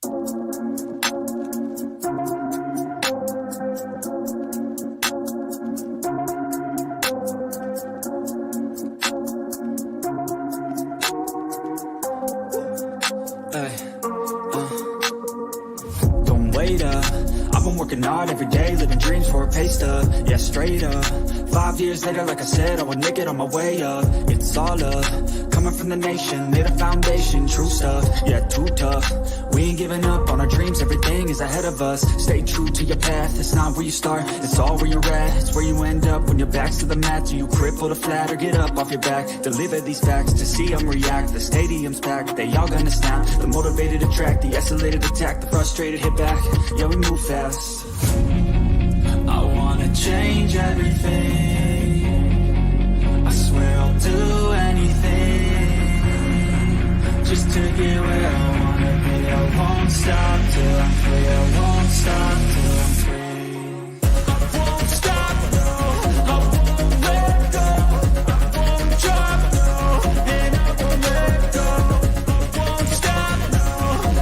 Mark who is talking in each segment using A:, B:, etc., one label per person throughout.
A: Don't wait up, I've been working hard every day, living dreams for a pay stub, yeah, straight up. 5 years later, like I said, I would make it on my way up. It's all up, coming from the nation, laid a foundation, true stuff, yeah, too tough. We ain't giving up on our dreams, everything is ahead of us. Stay true to your path, it's not where you start, it's all where you're at. It's where you end up when your back's to the mat. Do you cripple to flat or get up off your back? Deliver these facts to see them react. The stadium's packed, they all gonna snap. The motivated attract, the escalated attack. The frustrated hit back, yeah, we move fast. I wanna change everything, I swear I'll do anything, just to get where I wanna be. I won't stop till I'm free, I won't stop till I'm free. I won't stop, no, I won't let go, I won't drop, no, and I won't let go. I won't stop, no,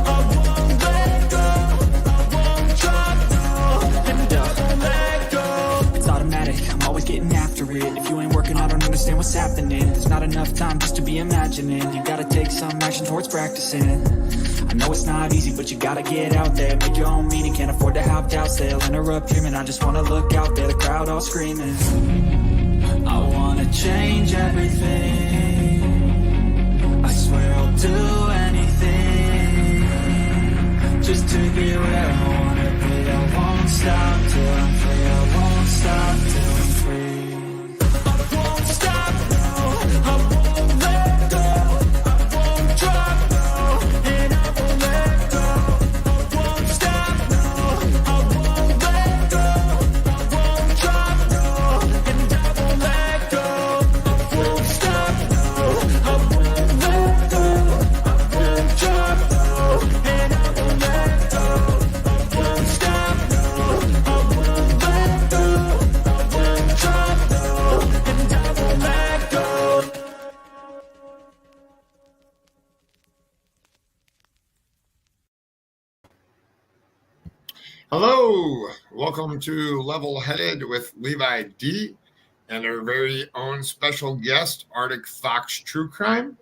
A: I won't let go, I won't drop, no, and I won't let go. It's automatic, I'm always getting after it. If you ain't working, I don't understand what's happening. There's not enough time just to be imagining. You gotta take some action towards practicing. I know it's not easy, but you gotta get out there, make your own meaning, can't afford to have doubts. They'll interrupt dreaming, I just wanna look out there, the crowd all screaming. I wanna change everything, I swear I'll do anything, just to get where I wanna be. I won't stop till I'm free, I won't stop till I'm free. I won't stop, no, I won't let go, I won't drop, no, and I won't let go. I won't stop, no, I won't let go, I won't drop, no, and I won't let go. I won't stop, no, I won't let go, I won't drop, no, and I won't let go. I won't stop, no, I won't let go, I won't drop, no, and I won't let go.
B: Hello, welcome to Level Headed with Levi D and our very own special guest, Arctic Fox True Crime.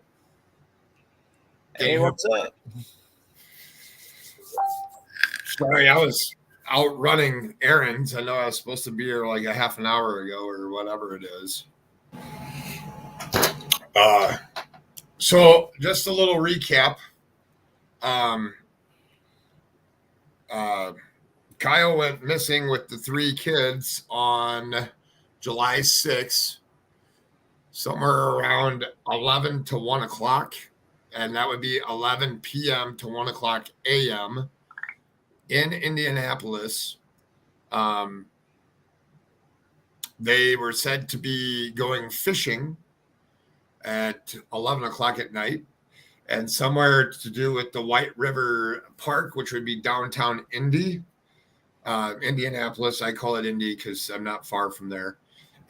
C: Hey, what's up?
B: Sorry, I was out running errands. I know I was supposed to be here like a half an hour ago or whatever it is. So just a little recap. Kyle went missing with the 3 kids on July 6th, somewhere around 11 to 1 o'clock, and that would be 11 p.m. to 1 o'clock a.m. in Indianapolis. They were said to be going fishing at 11 o'clock at night, and somewhere to do with the White River Park, which would be downtown Indianapolis. I call it Indy because I'm not far from there.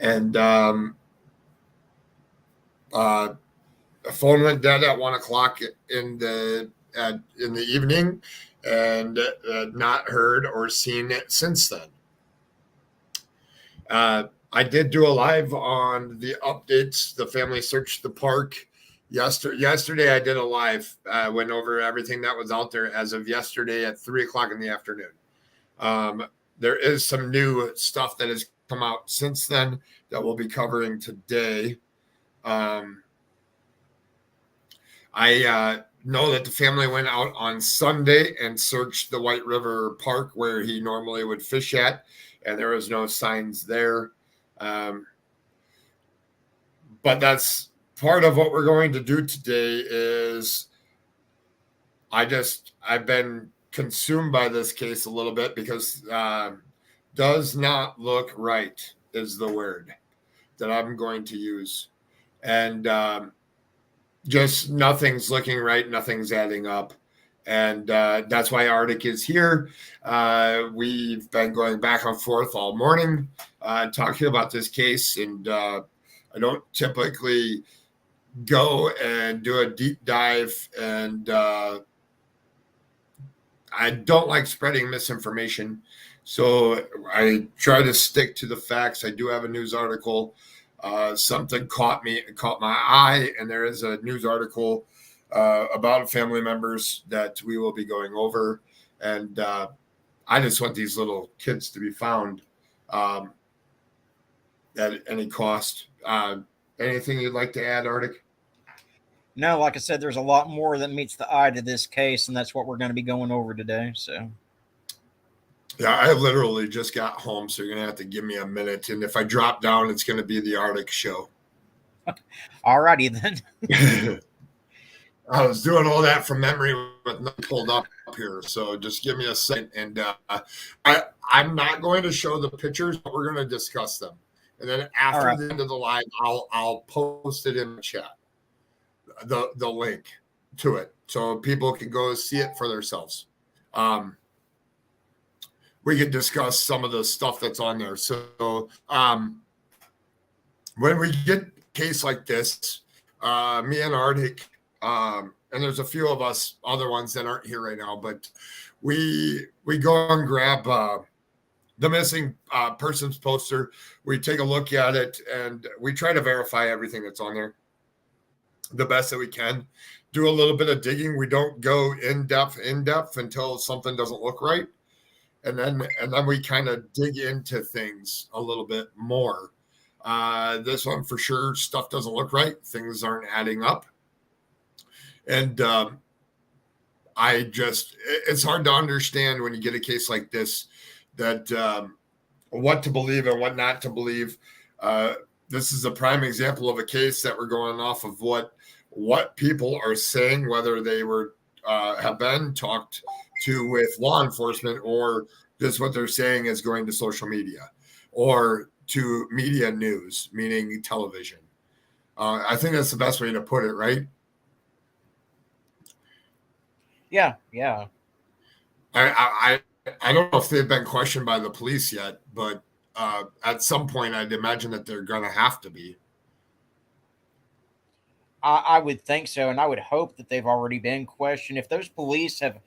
B: And a phone went dead at 1 o'clock in the evening, and not heard or seen it since then. I did do a live on the updates. The family searched the park yesterday. I did a live, went over everything that was out there as of yesterday at 3 o'clock in the afternoon. There is some new stuff that has come out since then that we'll be covering today. I know that the family went out on Sunday and searched the White River Park where he normally would fish at, and there was no signs there. But that's part of what we're going to do today. Is I've been consumed by this case a little bit because does not look right is the word that I'm going to use. And just nothing's looking right. Nothing's adding up. And that's why Arctic is here. We've been going back and forth all morning talking about this case. And I don't typically go and do a deep dive and I don't like spreading misinformation, so I try to stick to the facts. I do have a news article. Something caught my eye, and there is a news article about family members that we will be going over. And I just want these little kids to be found at any cost. Anything you'd like to add, Arctic?
C: No, like I said, there's a lot more that meets the eye to this case, and that's what we're going to be going over today. So,
B: Yeah, I literally just got home, so you're going to have to give me a minute. And if I drop down, it's going to be the Arctic show.
C: alrighty then.
B: I was doing all that from memory with nothing pulled up here. So just give me a second. And I'm not going to show the pictures, but we're going to discuss them. And then after the end of the live, I'll post it in the chat, the link to it, so people can go see it for themselves. We can discuss some of the stuff that's on there. So when we get a case like this, me and Arctic, and there's a few of us other ones that aren't here right now, but we go and grab the missing persons poster. We take a look at it, and we try to verify everything that's on there the best that we can. Do a little bit of digging. We don't go in depth until something doesn't look right. And then we kind of dig into things a little bit more. This one for sure, stuff doesn't look right. Things aren't adding up. And it's hard to understand when you get a case like this, that what to believe and what not to believe. This is a prime example of a case that we're going off of what people are saying, whether they were have been talked to with law enforcement, or just what they're saying is going to social media or to media news, meaning television. I think that's the best way to put it, right?
C: Yeah.
B: I don't know if they've been questioned by the police yet, but at some point I'd imagine that they're going to have to be.
C: I would think so, and I would hope that they've already been questioned. If those police have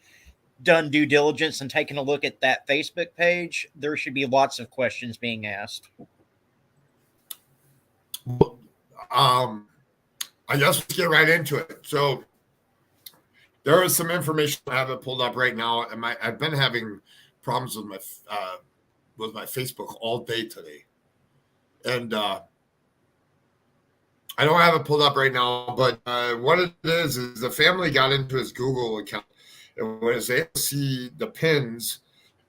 C: done due diligence and taken a look at that Facebook page, there should be lots of questions being asked.
B: I guess let's get right into it. So there is some information I have it pulled up right now, and I've been having problems with my Facebook all day today, and I don't have it pulled up right now, but what it is the family got into his Google account and was able to see the pins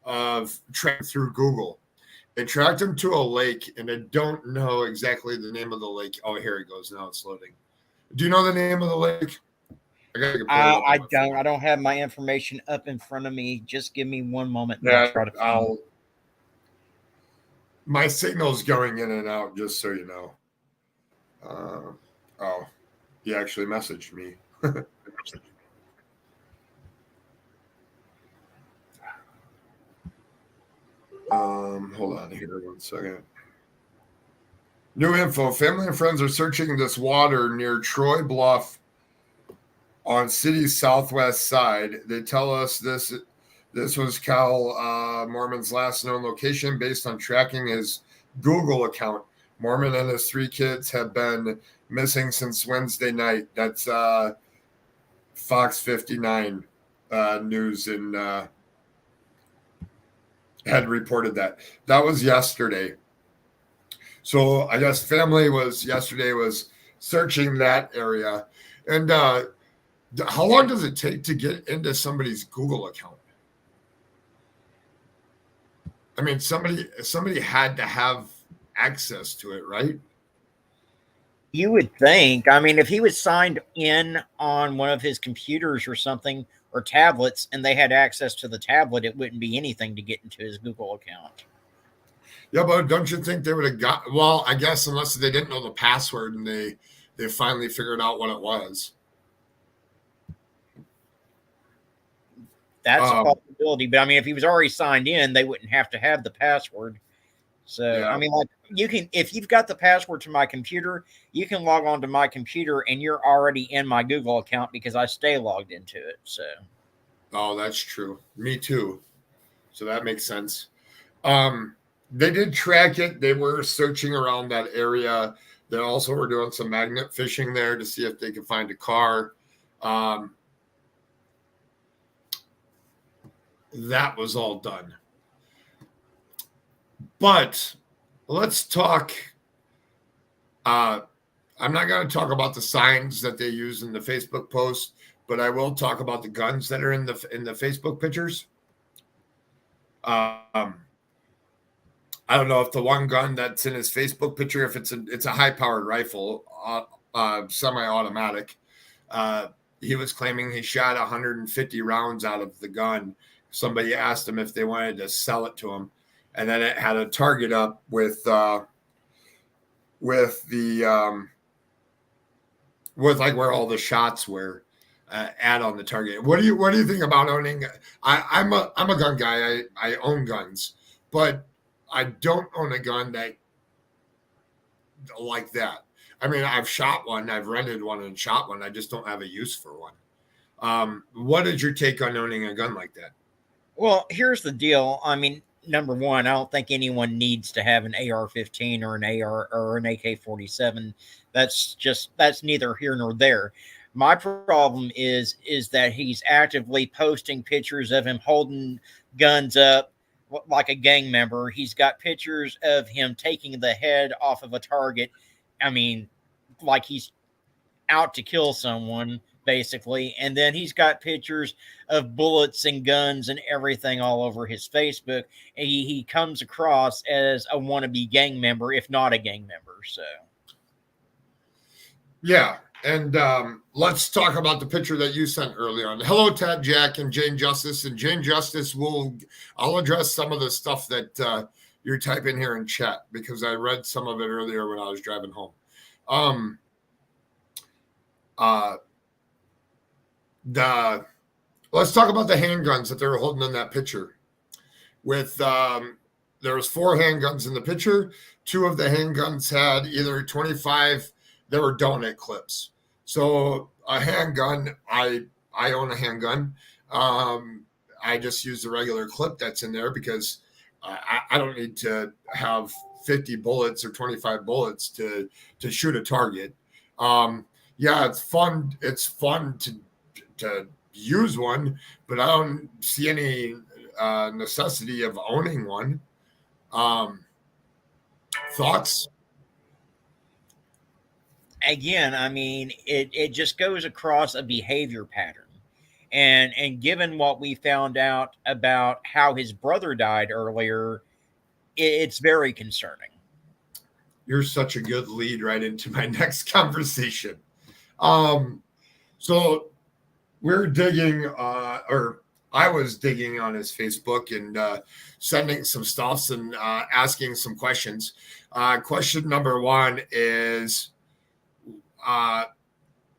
B: of tracked through Google. They tracked him to a lake, and I don't know exactly the name of the lake. Oh, here it goes. Now it's loading. Do you know the name of the lake?
C: I don't. I don't have my information up in front of me. Just give me one moment.
B: Yeah, my signal's going in and out, just so you know. Oh, he actually messaged me. Hold on here 1 second. New info. Family and friends are searching this water near Troy Bluff on city's southwest side. They tell us this was KYLEMOORMAN's last known location based on tracking his Google account. Moorman and his 3 kids have been missing since Wednesday night. That's Fox 59 News and had reported that. That was yesterday. So I guess family was searching that area. And how long does it take to get into somebody's Google account? I mean, somebody had to have access to it, right?
C: You would think. I mean, if he was signed in on one of his computers or something, or tablets, and they had access to the tablet, it wouldn't be anything to get into his Google account.
B: Yeah, but don't you think they would have got? Well, I guess unless they didn't know the password and they finally figured out what it was.
C: That's a possibility. But I mean, if he was already signed in, they wouldn't have to have the password. So, yeah. I mean, like, you can, if you've got the password to my computer, you can log on to my computer and you're already in my Google account because I stay logged into it. So,
B: Oh, that's true. Me too. So that makes sense. They did track it. They were searching around that area. They also were doing some magnet fishing there to see if they could find a car. That was all done. But let's talk. I'm not going to talk about the signs that they use in the Facebook post, but I will talk about the guns that are in the Facebook pictures. I don't know if the one gun that's in his Facebook picture, if it's a high-powered rifle, semi-automatic. He was claiming he shot 150 rounds out of the gun. Somebody asked him if they wanted to sell it to him, and then it had a target up with like where all the shots were at on the target. What do you think about owning? I'm a gun guy. I own guns, but I don't own a gun that like that. I mean, I've shot one, I've rented one and shot one. I just don't have a use for one. What is your take on owning a gun like that?
C: Well, here's the deal. I mean, number one, I don't think anyone needs to have an AR-15 or an AR or an AK-47. That's neither here nor there. My problem is that he's actively posting pictures of him holding guns up like a gang member. He's got pictures of him taking the head off of a target. I mean, like he's out to kill someone, basically. And then he's got pictures of bullets and guns and everything all over his Facebook. And he comes across as a wannabe gang member, if not a gang member. So,
B: yeah. And let's talk about the picture that you sent earlier on. Hello, Ted, Jack, and Jane Justice. And Jane Justice, I'll address some of the stuff that you're typing here in chat because I read some of it earlier when I was driving home. Let's talk about the handguns that they were holding in that picture. With there was 4 handguns in the picture. 2 of the handguns had either 25. They were donut clips. So a handgun, I own a handgun. I just use the regular clip that's in there because I don't need to have 50 bullets or 25 bullets to shoot a target. Yeah, it's fun. It's fun to use one, but I don't see any necessity of owning one. Thoughts?
C: again, I mean, it just goes across a behavior pattern. And given what we found out about how his brother died earlier, it's very concerning.
B: You're such a good lead right into my next conversation. So we're digging, or I was digging on his Facebook and sending some stuffs and asking some questions. Question number 1 is,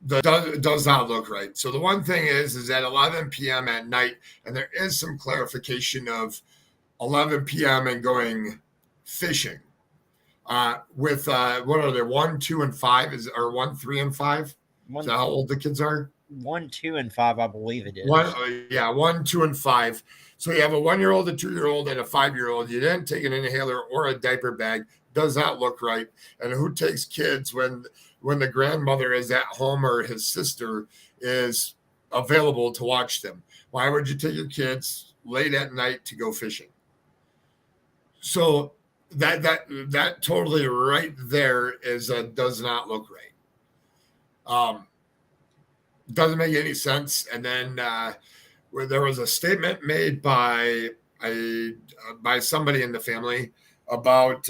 B: does not look right. So the one thing is at 11 p.m. at night, and there is some clarification of 11 p.m. and going fishing. With what are they? 1, 2, and 5 or 1, 3, and 5? Is that how old the kids are?
C: 1, 2, and 5, I believe it is.
B: 1, 2, and 5. So you have a 1-year-old, a 2-year-old, and a 5-year-old. You didn't take an inhaler or a diaper bag. Does not look right. And who takes kids when the grandmother is at home or his sister is available to watch them? Why would you take your kids late at night to go fishing? So that totally right there is does not look right. Doesn't make any sense. And then where there was a statement made by somebody in the family about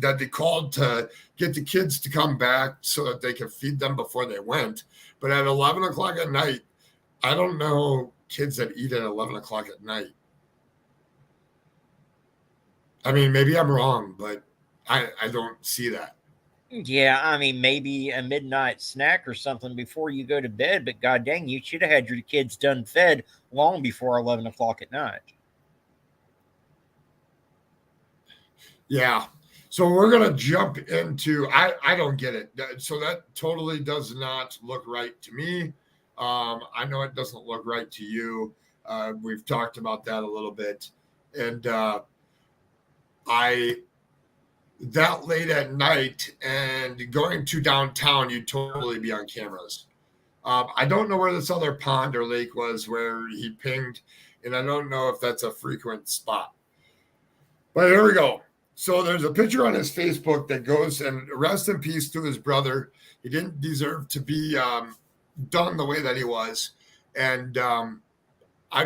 B: that they called to get the kids to come back so that they could feed them before they went. But at 11 o'clock at night, I don't know kids that eat at 11 o'clock at night. I mean, maybe I'm wrong, but I don't see that.
C: Yeah, I mean, maybe a midnight snack or something before you go to bed, but god dang, you should have had your kids done fed long before 11 o'clock at night.
B: Yeah. So we're going to jump into, I don't get it. So that totally does not look right to me. I know it doesn't look right to you. We've talked about that a little bit. And that late at night and going to downtown, you'd totally be on cameras. I don't know where this other pond or lake was where he pinged, and I don't know if that's a frequent spot. But here we go. So there's a picture on his Facebook that goes, and rest in peace to his brother. He didn't deserve to be done the way that he was. And I'm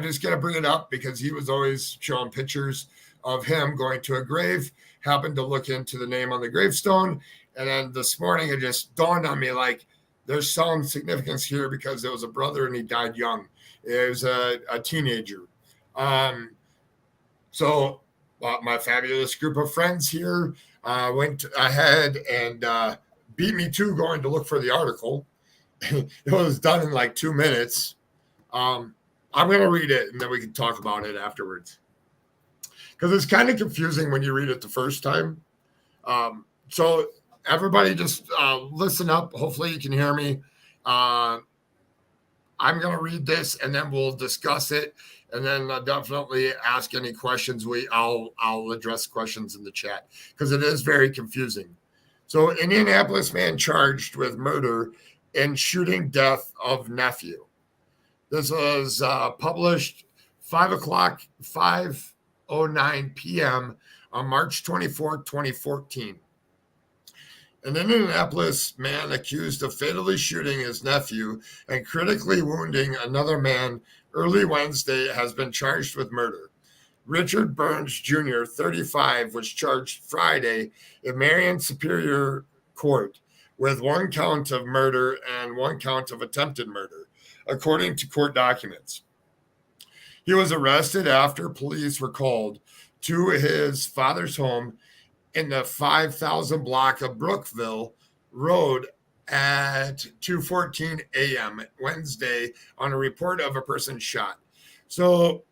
B: just going to bring it up because he was always showing pictures of him going to a grave, happened to look into the name on the gravestone. And then this morning, it just dawned on me, like, there's some significance here because it was a brother and he died young. It was a teenager. So my fabulous group of friends here went ahead and beat me to going to look for the article. It was done in like 2 minutes. I'm going to read it and then we can talk about it afterwards. Because it's kind of confusing when you read it the first time. So everybody just listen up. Hopefully you can hear me. I'm going to read this and then we'll discuss it. And then definitely ask any questions. I'll address questions in the chat because it is very confusing. So Indianapolis man charged with murder and shooting death of nephew. This was published 5:09 p.m. on March 24, 2014. An Indianapolis man accused of fatally shooting his nephew and critically wounding another man early Wednesday has been charged with murder. Richard Burns Jr., 35, was charged Friday in Marion Superior Court with 1 count of murder and 1 count of attempted murder, according to court documents. He was arrested after police were called to his father's home in the 5,000 block of Brookville Road at 2:14 a.m. Wednesday on a report of a person shot. So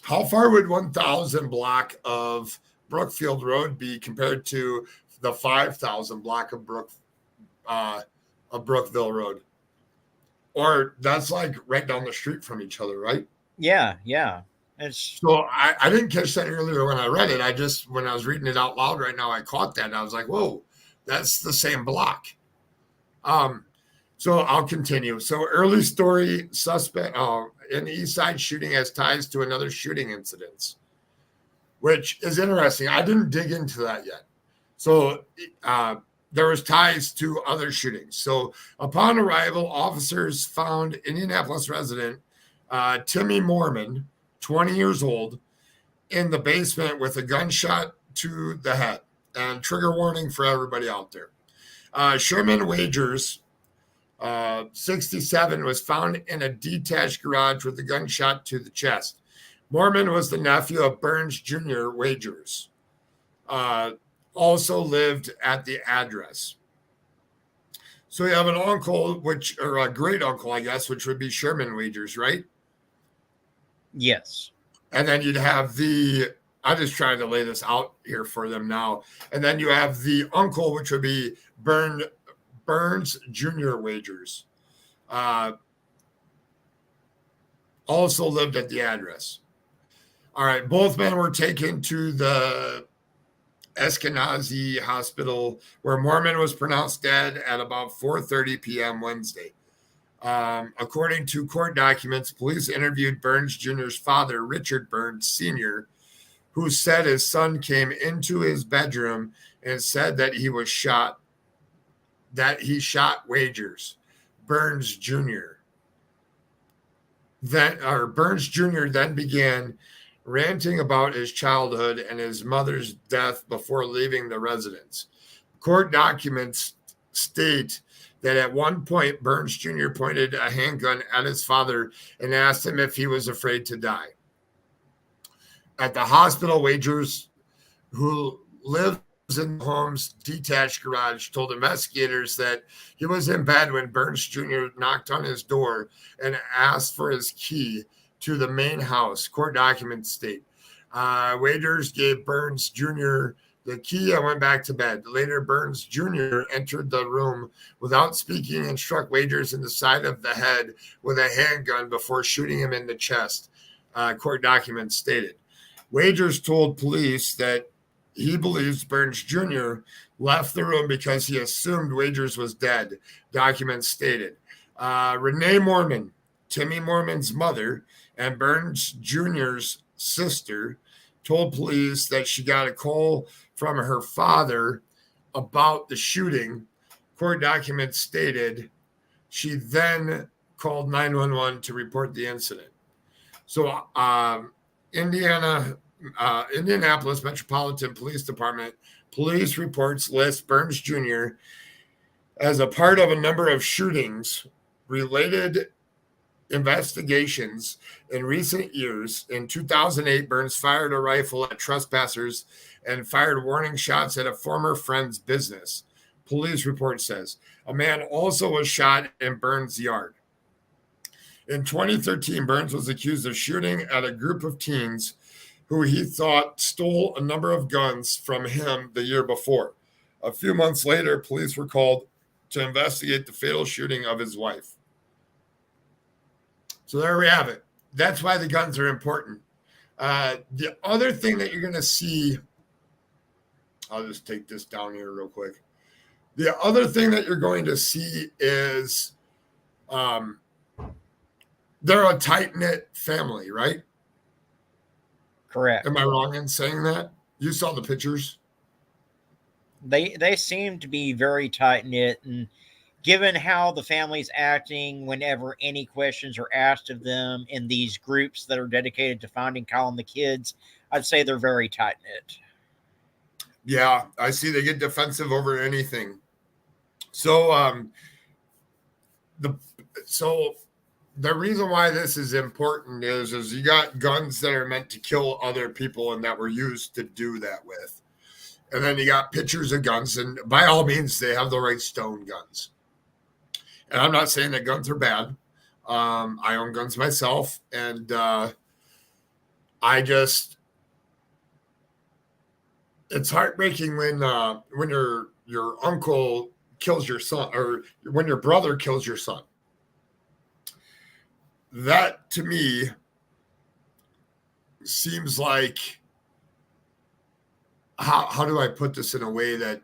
B: how far would 1,000 block of Brookfield Road be compared to the 5,000 block of Brookville Road? Or that's like right down the street from each other, right?
C: Yeah.
B: So I didn't catch that earlier when I read it. When I was reading it out loud right now, I caught that. And I was like, whoa, that's the same block. So I'll continue. So early story suspect in the East Side shooting has ties to another shooting incident, which is interesting. I didn't dig into that yet. So there was ties to other shootings. So upon arrival, officers found Indianapolis resident Timmy Moorman, 20 years old, in the basement with a gunshot to the head. And trigger warning for everybody out there. Sherman Wagers, 67, was found in a detached garage with a gunshot to the chest. Moorman was the nephew of Burns Jr. Wagers. Also lived at the address. So you have an uncle, or a great uncle, I guess, which would be Sherman Wagers, right?
C: Yes.
B: And then you'd have I'm just trying to lay this out here for them now. And then you have the uncle, which would be Burns Jr. Wagers. Also lived at the address. All right. Both men were taken to the Eskenazi Hospital, where Moorman was pronounced dead at about 4:30 p.m. Wednesday. According to court documents, police interviewed Burns Jr.'s father, Richard Burns Sr., who said his son came into his bedroom and said that he shot Wagers, Burns Jr. Burns Jr. then began ranting about his childhood and his mother's death before leaving the residence. Court documents state that at one point, Burns Jr. pointed a handgun at his father and asked him if he was afraid to die. At the hospital, Wagers, who lives in the home's detached garage, told investigators that he was in bed when Burns Jr. knocked on his door and asked for his key to the main house. Court documents state. Wagers gave Burns Jr. the key and went back to bed. Later, Burns Jr. entered the room without speaking and struck Wagers in the side of the head with a handgun before shooting him in the chest. Court documents stated. Wagers told police that he believes Burns Jr. left the room because he assumed Wagers was dead, documents stated. Renee Moorman, Timmy Moorman's mother, and Burns Jr.'s sister told police that she got a call from her father about the shooting. Court documents stated she then called 911 to report the incident. So Indianapolis Metropolitan Police Department police reports list Burns Jr. as a part of a number of shootings related investigations in recent years. In 2008, Burns fired a rifle at trespassers and fired warning shots at a former friend's business. Police report says a man also was shot in Burns' yard. In 2013, Burns was accused of shooting at a group of teens who he thought stole a number of guns from him the year before. A few months later, police were called to investigate the fatal shooting of his wife. So there we have it. That's why the guns are important. The other thing that you're going to see, I'll just take this down here real quick. The other thing that you're going to see is they're a tight-knit family, right?
C: Correct.
B: Am I wrong in saying that? You saw the pictures?
C: They seem to be very tight-knit, and given how the family's acting whenever any questions are asked of them in these groups that are dedicated to finding Kyle and the kids, I'd say they're very tight-knit.
B: Yeah, I see they get defensive over anything. So the reason why this is important is you got guns that are meant to kill other people and that were used to do that with. And then you got pictures of guns, and by all means, they have the right stone guns. And I'm not saying that guns are bad. I own guns myself, and it's heartbreaking when your uncle kills your son, or when your brother kills your son. That to me seems like, how do I put this in a way that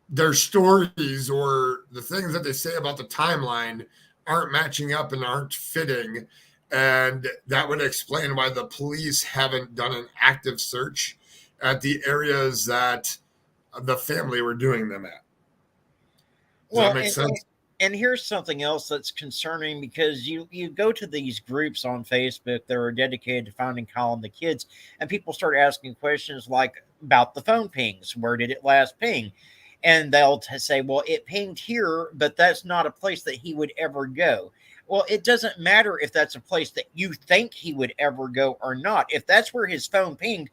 B: their stories or the things that they say about the timeline aren't matching up and aren't fitting. And that would explain why the police haven't done an active search at the areas that the family were doing them at. Does that make sense?
C: And here's something else that's concerning, because you go to these groups on Facebook that are dedicated to finding Kyle and the kids, and people start asking questions like about the phone pings. Where did it last ping? And they'll say, well, it pinged here, but that's not a place that he would ever go. Well, it doesn't matter if that's a place that you think he would ever go or not. If that's where his phone pinged,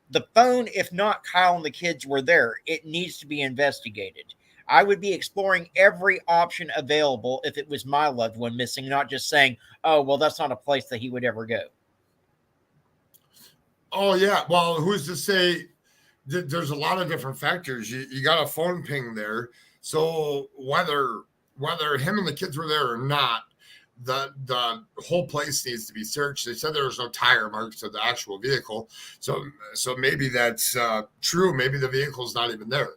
C: the phone, if not Kyle and the kids were there, it needs to be investigated. I would be exploring every option available if it was my loved one missing, not just saying, oh, well, that's not a place that he would ever go.
B: Oh, yeah. Well, who's to say that there's a lot of different factors. You got a phone ping there. So whether him and the kids were there or not, the whole place needs to be searched. They said there was no tire marks of the actual vehicle. So maybe that's true. Maybe the vehicle's not even there.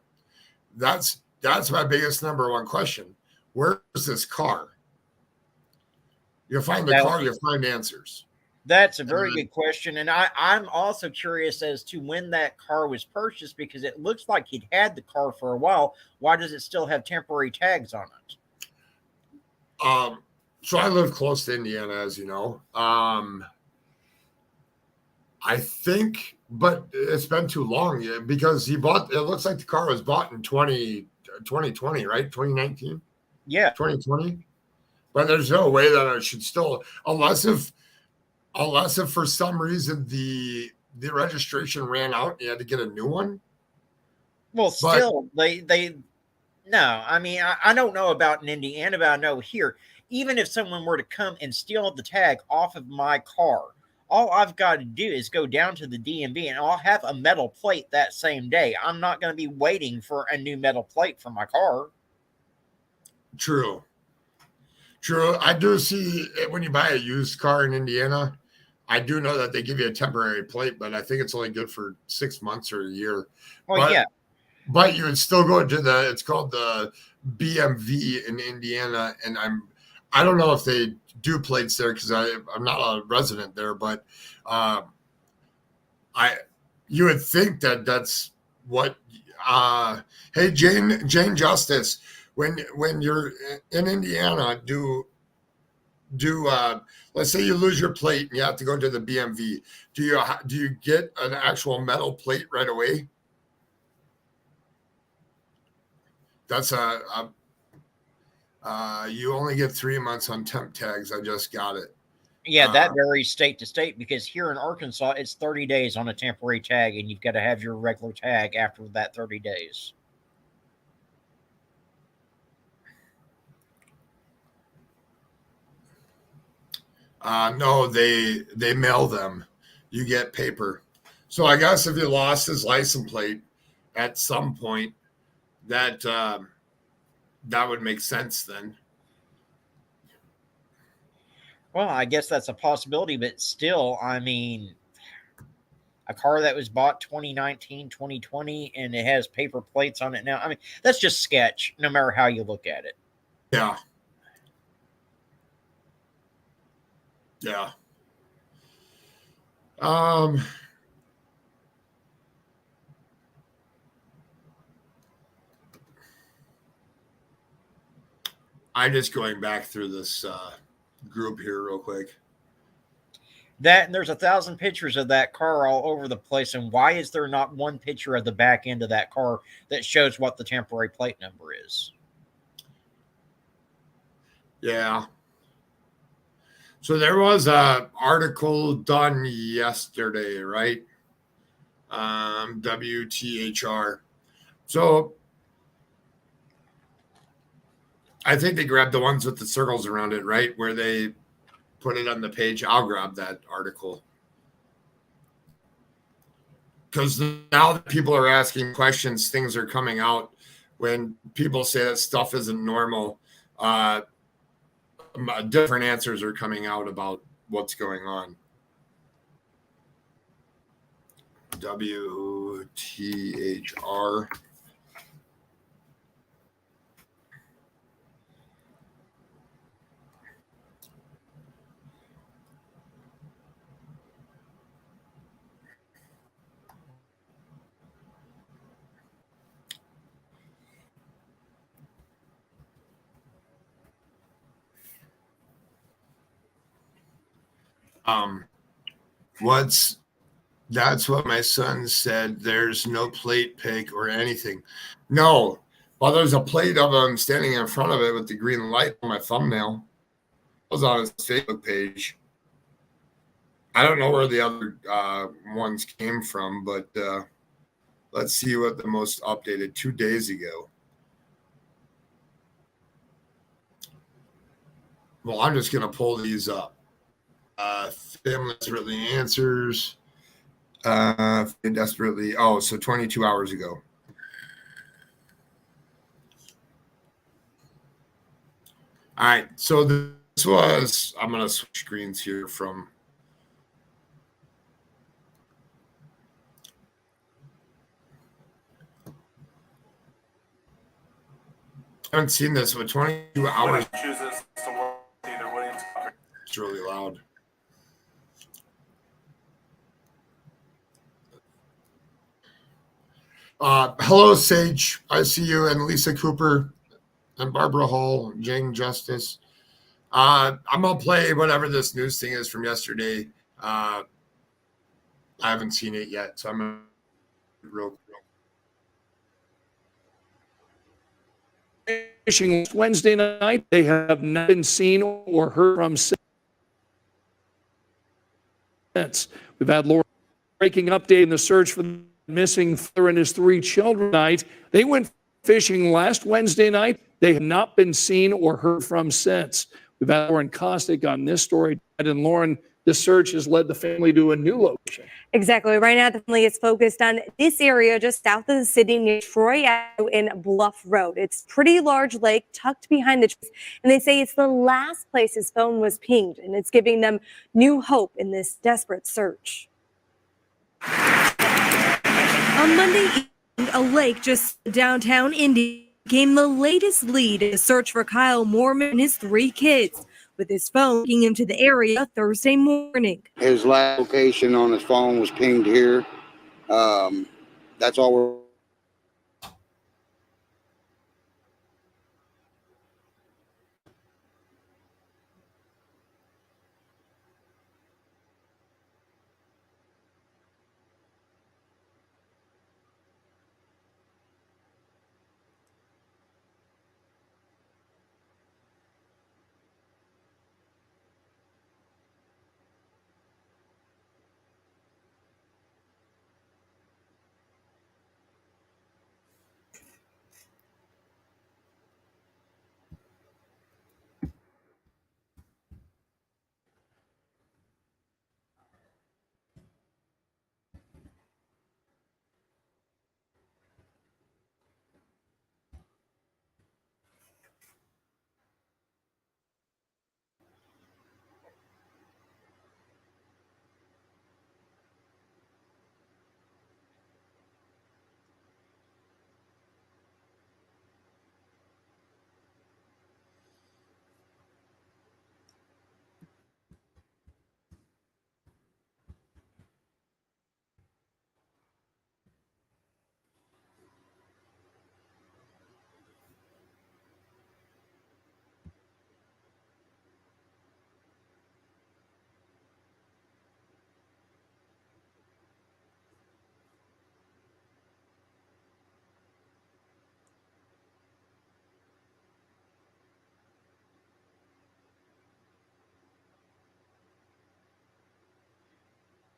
B: That's my biggest number one question. Where's this car? You find the car, you find answers.
C: That's a very good question. And I'm also curious as to when that car was purchased, because it looks like he'd had the car for a while. Why does it still have temporary tags on it?
B: So I live close to Indiana, as you know. I think, but it's been too long because it looks like the car was bought in 2020, right? 2019?
C: Yeah.
B: 2020? But there's no way that I should still, unless if for some reason the registration ran out and you had to get a new one.
C: Well, still, they no, I mean, I don't know about in Indiana, but I know here, even if someone were to come and steal the tag off of my car, all I've got to do is go down to the DMV and I'll have a metal plate that same day. I'm not going to be waiting for a new metal plate for my car.
B: True. True. I do see it when you buy a used car in Indiana. I do know that they give you a temporary plate, but I think it's only good for 6 months or a year.
C: Well,
B: but,
C: yeah.
B: But you would still go to it's called the BMV in Indiana. And I don't know if they do plates there because I'm not a resident there, but you would think that that's what, hey, Jane Justice, when you're in Indiana, do let's say you lose your plate and you have to go to the BMV. Do you get an actual metal plate right away? That's you only get 3 months on temp tags. I just got it.
C: Yeah, that varies state to state because here in Arkansas, it's 30 days on a temporary tag, and you've got to have your regular tag after that 30 days.
B: No, they mail them. You get paper. So I guess if you lost his license plate at some point, that would make sense then.
C: Well, I guess that's a possibility, but still, I mean, a car that was bought 2019, 2020, and it has paper plates on it now. I mean, that's just sketch, no matter how you look at it.
B: Yeah. Yeah. I'm just going back through this group here real quick.
C: That, and there's 1,000 pictures of that car all over the place. And why is there not one picture of the back end of that car that shows what the temporary plate number is?
B: Yeah. So there was an article done yesterday, right? WTHR. So I think they grabbed the ones with the circles around it, right? Where they put it on the page. I'll grab that article. Because now that people are asking questions, things are coming out. When people say that stuff isn't normal, different answers are coming out about what's going on. WTHR. That's what my son said. There's no plate pick or anything. No. Well, there's a plate of him standing in front of it with the green light on my thumbnail. It was on his Facebook page. I don't know where the other ones came from, but let's see what the most updated 2 days ago. Well, I'm just going to pull these up. Family Desperately Answers. Desperately. Oh, so 22 hours ago. All right. So this was, I'm going to switch screens here from. I haven't seen this, but 22 hours. Chooses to work with either Williams. It's really loud. Hello, Sage. I see you, and Lisa Cooper, and Barbara Hall, Jane Justice. I'm gonna play whatever this news thing is from yesterday. I haven't seen it yet, so I'm gonna real.
D: Fishing Wednesday night. They have not been seen or heard from since. We've had Laura breaking update in the search for the missing father and his 3 children tonight. They went fishing last Wednesday night. They have not been seen or heard from since. We've had Lauren Kostick on this story. And Lauren, the search has led the family to a new location.
E: Exactly. Right now, the family is focused on this area just south of the city near Troy Avenue and Bluff Road. It's a pretty large lake tucked behind the trees, and they say it's the last place his phone was pinged, and it's giving them new hope in this desperate search. On Monday evening, a lake just downtown Indy became the latest lead in a search for Kyle Moorman and his 3 kids, with his phone taking him to the area Thursday morning.
F: His last location on his phone was pinged here. That's all we're.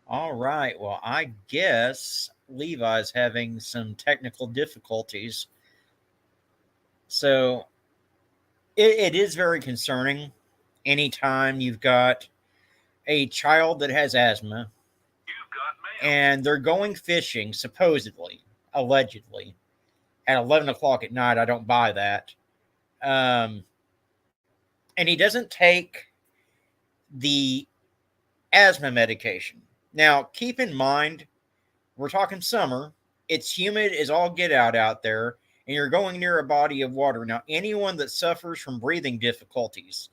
C: All right. Well, I guess Levi's having some technical difficulties. So it is very concerning anytime you've got a child that has asthma and they're going fishing, supposedly, allegedly, at 11 o'clock at night. I don't buy that. And he doesn't take the asthma medication. Now, keep in mind, we're talking summer. It's humid as all get out there, and you're going near a body of water. Now, anyone that suffers from breathing difficulties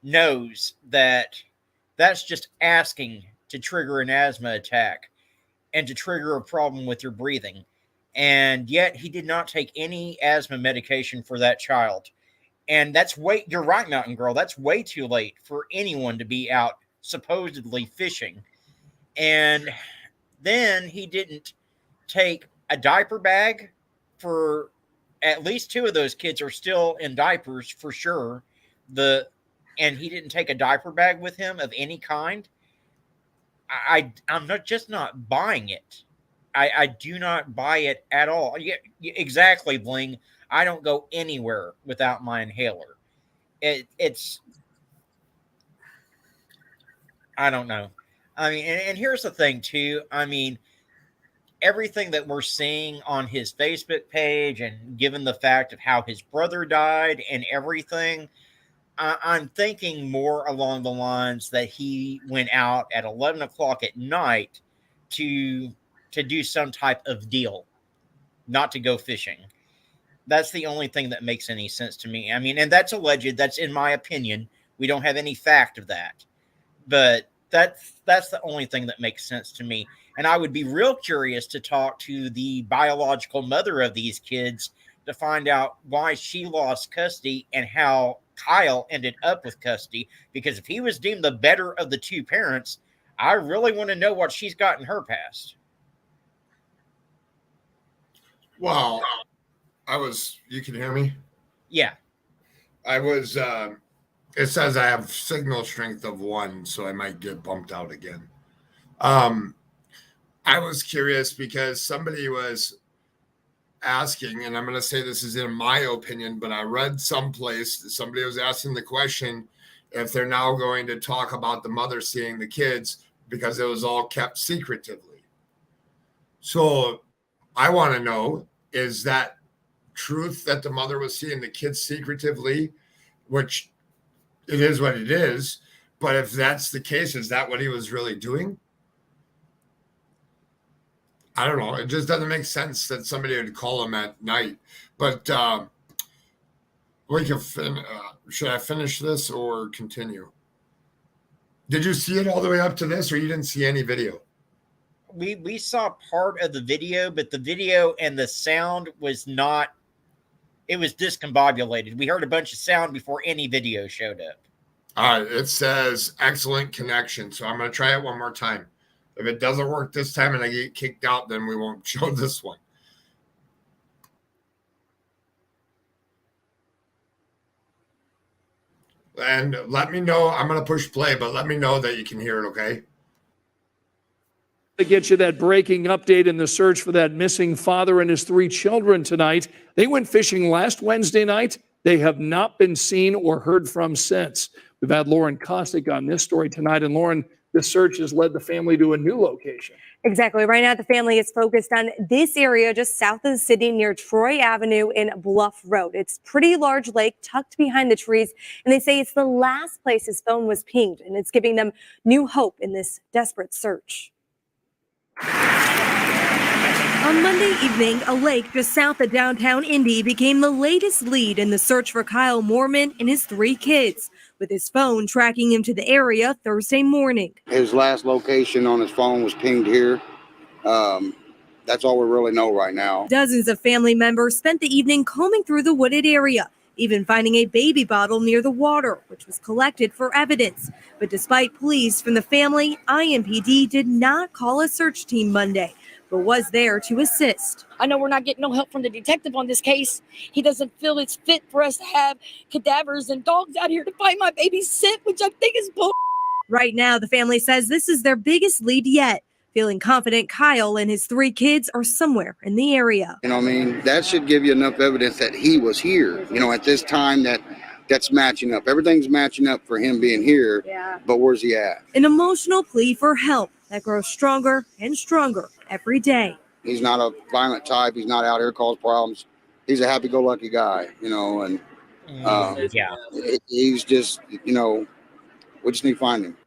C: knows that that's just asking to trigger an asthma attack and to trigger a problem with your breathing. And yet he did not take any asthma medication for that child. And you're right, Mountain Girl, that's way too late for anyone to be out supposedly fishing. And then he didn't take a diaper bag for at least 2 of those kids are still in diapers for sure. And he didn't take a diaper bag with him of any kind. I'm not buying it. I do not buy it at all. Yeah, exactly, Bling. I don't go anywhere without my inhaler. It's I don't know. I mean, and here's the thing too. I mean, everything that we're seeing on his Facebook page, and given the fact of how his brother died and everything, I'm thinking more along the lines that he went out at 11 o'clock at night to do some type of deal, not to go fishing. That's the only thing that makes any sense to me. I mean, and that's alleged. That's in my opinion. We don't have any fact of that. But that's the only thing that makes sense to me. And I would be real curious to talk to the biological mother of these kids to find out why she lost custody and how Kyle ended up with custody. Because if he was deemed the better of the 2 parents, I really want to know what she's got in her past.
B: Well, you can hear me?
C: Yeah.
B: It says I have signal strength of 1, so I might get bumped out again. I was curious because somebody was asking, and I'm going to say this is in my opinion, but I read someplace that somebody was asking the question, if they're now going to talk about the mother seeing the kids because it was all kept secretively. So I want to know, is that truth that the mother was seeing the kids secretively, which it is what it is, but if that's the case, is that what he was really doing? I don't know. It just doesn't make sense that somebody would call him at night. But we can should I finish this or continue? Did you see it all the way up to this, or you didn't see any video?
C: We saw part of the video, but the video and the sound was not. It was discombobulated. We heard a bunch of sound before any video showed up.
B: All right. It says excellent connection. So I'm going to try it one more time. If it doesn't work this time and I get kicked out, then we won't show this one. And let me know. I'm going to push play, but let me know that you can hear it, okay?
D: To get you that breaking update in the search for that missing father and his 3 children tonight. They went fishing last Wednesday night. They have not been seen or heard from since. We've had Lauren Kostick on this story tonight. And Lauren, the search has led the family to a new location.
E: Exactly. Right now, the family is focused on this area just south of the city near Troy Avenue in Bluff Road. It's a pretty large lake tucked behind the trees, and they say it's the last place his phone was pinged, and it's giving them new hope in this desperate search. On Monday evening, a lake just south of downtown Indy became the latest lead in the search for Kyle Moorman and his 3 kids, with his phone tracking him to the area Thursday morning.
F: His last location on his phone was pinged here. That's all we really know right now.
E: Dozens of family members spent the evening combing through the wooded area, even finding a baby bottle near the water, which was collected for evidence. But despite pleas from the family, IMPD did not call a search team Monday, but was there to assist.
G: I know we're not getting no help from the detective on this case. He doesn't feel it's fit for us to have cadavers and dogs out here to find my baby's scent, which I think is bull.
E: Right now, the family says this is their biggest lead yet, feeling confident Kyle and his 3 kids are somewhere in the area.
F: You know what I mean? That should give you enough evidence that he was here, at this time that's matching up. Everything's matching up for him being here, but where's he at?
E: An emotional plea for help that grows stronger and stronger every day.
F: He's not a violent type. He's not out here causing problems. He's a happy-go-lucky guy, and he's just, we just need to find him.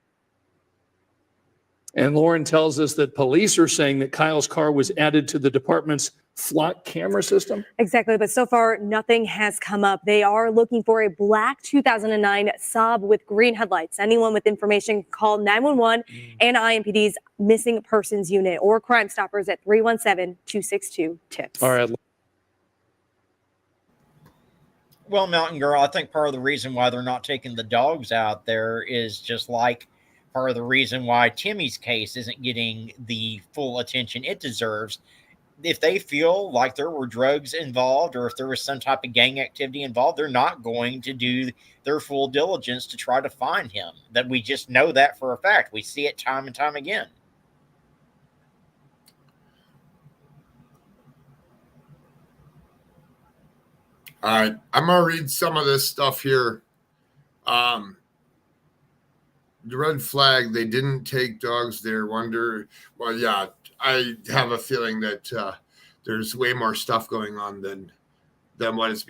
D: And Lauren tells us that police are saying that Kyle's car was added to the department's flock camera system.
E: Exactly, but so far nothing has come up. They are looking for a black 2009 Saab with green headlights. Anyone with information can call 911 and IMPD's missing persons unit or Crime Stoppers at 317-262-TIPS.
D: All right.
C: Well, Mountain Girl, I think part of the reason why they're not taking the dogs out there is just like part of the reason why Timmy's case isn't getting the full attention it deserves. If they feel like there were drugs involved or if there was some type of gang activity involved, they're not going to do their full diligence to try to find him. That we just know that for a fact. We see it time and time again.
B: All right. I'm going to read some of this stuff here. The red flag, they didn't take dogs there. Well, yeah, I have a feeling that there's way more stuff going on than what is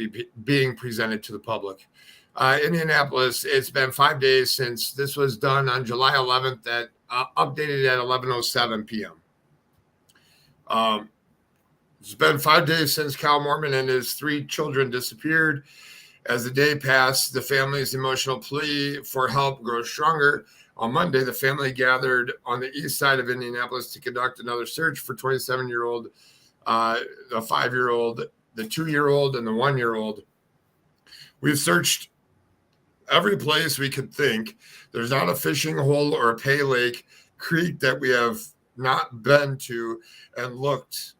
B: being presented to the public. Indianapolis, it's been 5 days since this was done on July 11th updated at 11:07 p.m. It's been 5 days since Kyle Moorman and his 3 children disappeared. As the day passed, the family's emotional plea for help grows stronger. On Monday, the family gathered on the east side of Indianapolis to conduct another search for 27-year-old, the 5-year-old, the 2-year-old, and the 1-year-old. We've searched every place we could think. There's not a fishing hole or a pay lake, creek that we have not been to and looked,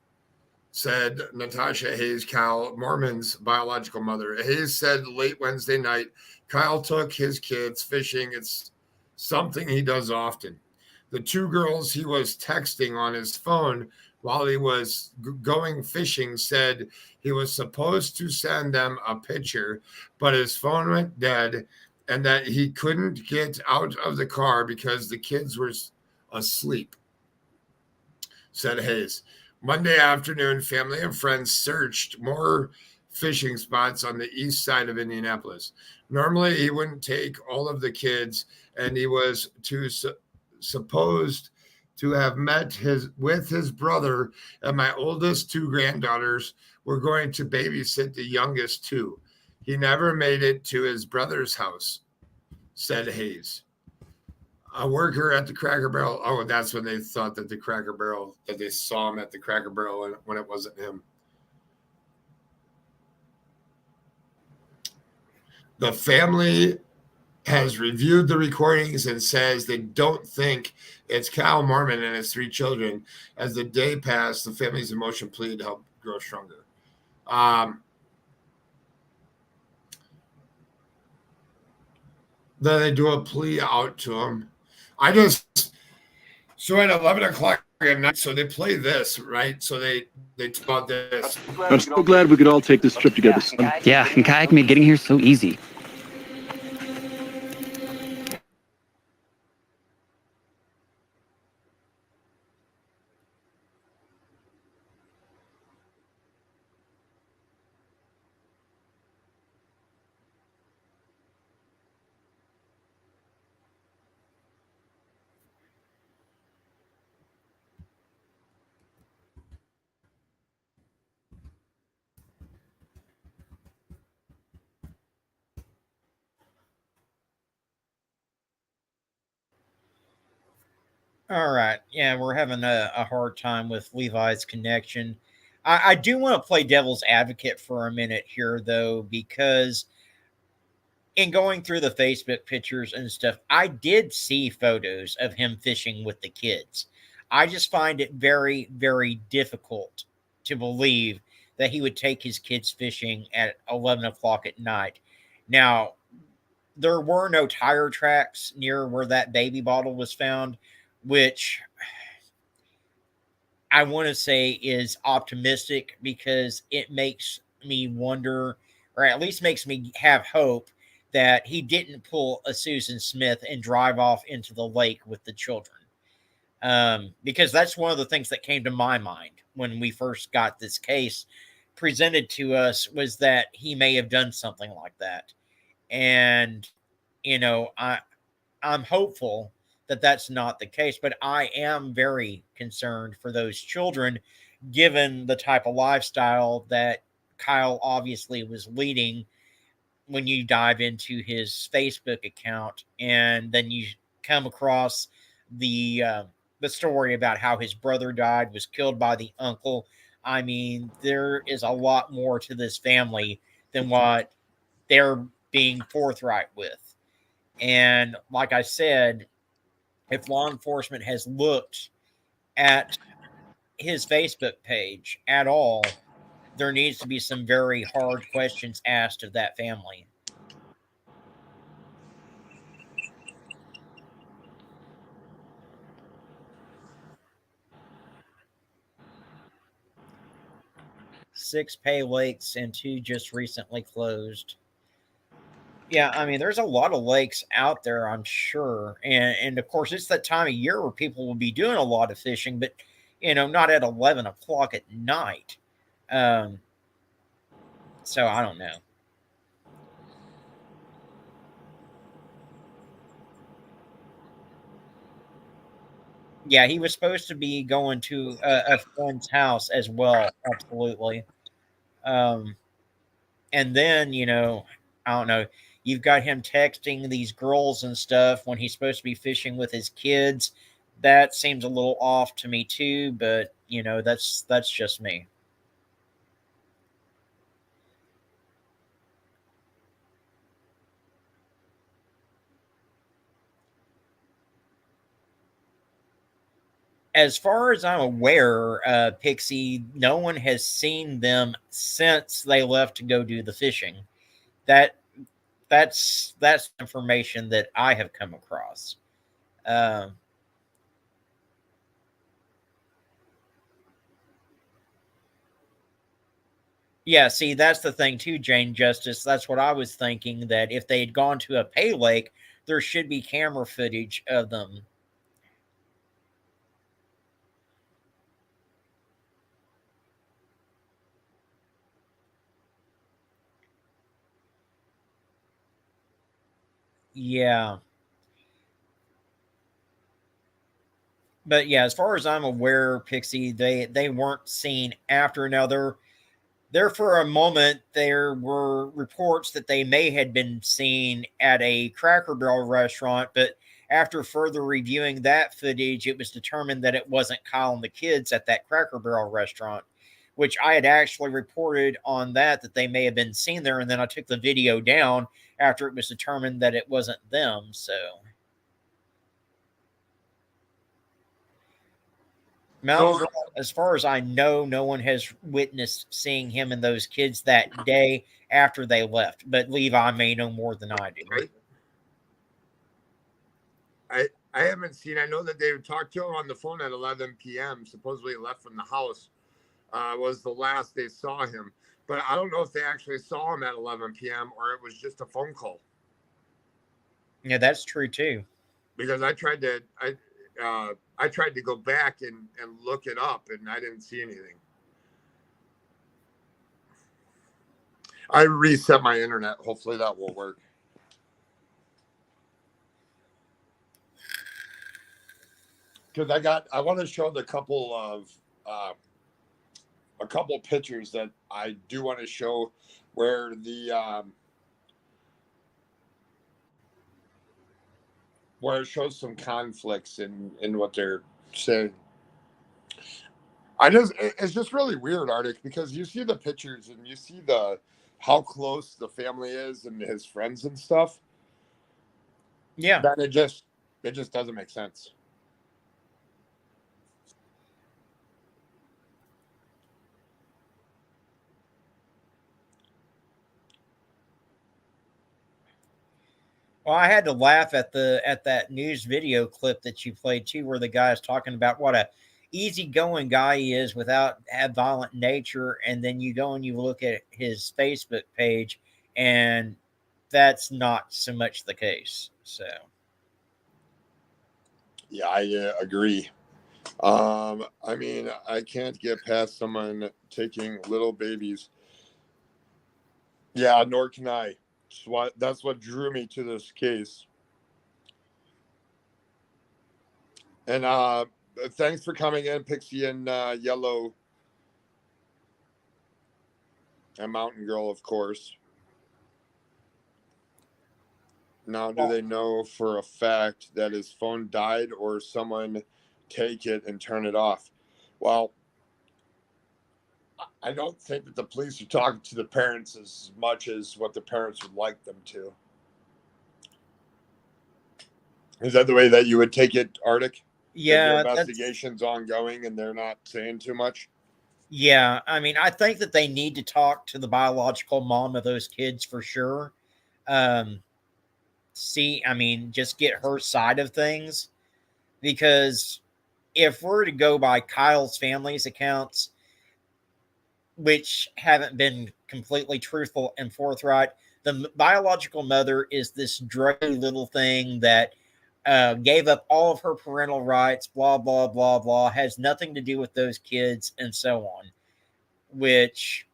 B: said Natasha Hayes, Kyle Moorman's biological mother. Hayes said late Wednesday night, Kyle took his kids fishing. It's something he does often. The 2 girls he was texting on his phone while he was going fishing said he was supposed to send them a picture, but his phone went dead and that he couldn't get out of the car because the kids were asleep, said Hayes. Monday afternoon, family and friends searched more fishing spots on the east side of Indianapolis. Normally, he wouldn't take all of the kids, and he was supposed to have met with his brother, and my oldest two granddaughters were going to babysit the youngest two. He never made it to his brother's house, said Hayes. A worker at the Cracker Barrel. Oh, that's when they thought that the Cracker Barrel, that they saw him at the Cracker Barrel when it wasn't him. The family has reviewed the recordings and says they don't think it's KYLEMOORMAN and his three children. As the day passed, the family's emotion pleaded helped grow stronger. Then they do a plea out to him. So at 11 o'clock at night, so they play this, right? So they talk about this.
H: I'm so glad we could all take this trip together, son.
I: Yeah, and kayak made getting here so easy.
C: All right. Yeah, we're having a hard time with Levi's connection. I do want to play devil's advocate for a minute here, though, because in going through the Facebook pictures and stuff, I did see photos of him fishing with the kids. I just find it very, very difficult to believe that he would take his kids fishing at 11 o'clock at night. Now, there were no tire tracks near where that baby bottle was found, which I want to say is optimistic because it makes me wonder, or at least makes me have hope, that he didn't pull a Susan Smith and drive off into the lake with the children. Because that's one of the things that came to my mind when we first got this case presented to us, was that he may have done something like that. And, you know, I'm hopeful that that's not the case, but I am very concerned for those children, given the type of lifestyle that Kyle obviously was leading when you dive into his Facebook account, and then you come across the story about how his brother died, was killed by the uncle. I mean, there is a lot more to this family than what they're being forthright with. And like I said, if law enforcement has looked at his Facebook page at all, there needs to be some very hard questions asked of that family. Six pay lakes and 2 just recently closed. Yeah, I mean, there's a lot of lakes out there, I'm sure. And of course, it's that time of year where people will be doing a lot of fishing, but, you know, not at 11 o'clock at night. So I don't know. Yeah, he was supposed to be going to a friend's house as well. Absolutely. And then, you know, I don't know. You've got him texting these girls and stuff when he's supposed to be fishing with his kids. That seems a little off to me too, but, you know, that's just me. As far as I'm aware, Pixie, no one has seen them since they left to go do the fishing. That's information that I have come across. Yeah, see, that's the thing too, Jane Justice. That's what I was thinking, that if they had gone to a pay lake, there should be camera footage of them. Yeah. But yeah, as far as I'm aware, Pixie, they weren't seen after. Now there for a moment there were reports that they may have been seen at a Cracker Barrel restaurant, but after further reviewing that footage, it was determined that it wasn't Kyle and the kids at that Cracker Barrel restaurant, which I had actually reported on that they may have been seen there, and then I took the video down after it was determined that it wasn't them. So Mountain Girl, as far as I know, no one has witnessed seeing him and those kids that day after they left. But Levi may know more than I do.
B: I haven't seen. I know that they talked to him on the phone at 11 p.m. Supposedly left from the house. Was the last they saw him, but I don't know if they actually saw him at 11 p.m. or it was just a phone call.
C: Yeah, that's true too.
B: Because I tried to go back and look it up, and I didn't see anything. I reset my internet. Hopefully that will work. Because I want to show a couple pictures that I do want to show where where it shows some conflicts in what they're saying. It's just really weird, Arctic, because you see the pictures and you see how close the family is and his friends and stuff.
C: Yeah.
B: Then it just doesn't make sense.
C: Well, I had to laugh at that news video clip that you played too, where the guy's talking about what a easygoing guy he is without a violent nature, and then you go and you look at his Facebook page, and that's not so much the case. So,
B: yeah, I agree. I mean, I can't get past someone taking little babies. Yeah, nor can I. That's what drew me to this case. And thanks for coming in, Pixie and Yellow and Mountain Girl, of course. Now, do they know for a fact that his phone died, or someone take it and turn it off? Well, I don't think that the police are talking to the parents as much as what the parents would like them to. Is that the way that you would take it, Arctic?
C: yeah,
B: the investigation's ongoing and they're not saying too much.
C: Yeah, I mean, I think that they need to talk to the biological mom of those kids for sure. Just get her side of things, because if we're to go by Kyle's family's accounts, which haven't been completely truthful and forthright, the biological mother is this druggy little thing that gave up all of her parental rights, blah, blah, blah, blah, has nothing to do with those kids, and so on. Which,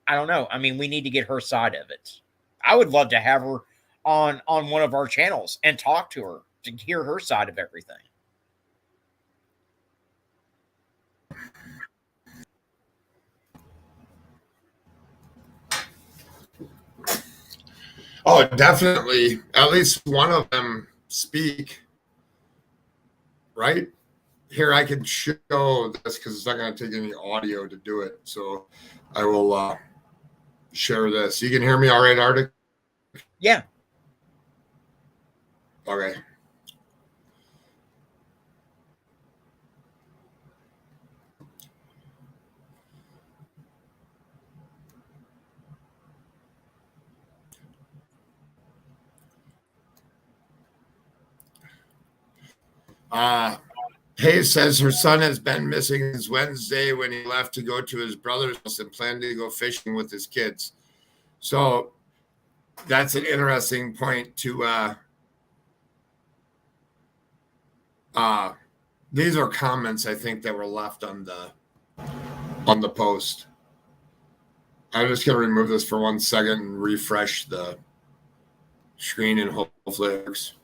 C: I don't know. I mean, we need to get her side of it. I would love to have her on one of our channels and talk to her to hear her side of everything.
B: Oh, definitely. At least one of them speak. Right? Here, I can show this because it's not going to take any audio to do it. So I will share this. You can hear me all right, Arctic?
C: Yeah.
B: Okay. Hayes says her son has been missing since Wednesday when he left to go to his brother's house and planned to go fishing with his kids. So that's an interesting point to these are comments I think that were left on the post. I'm just gonna remove this for 1 second and refresh the screen and hopefully it works.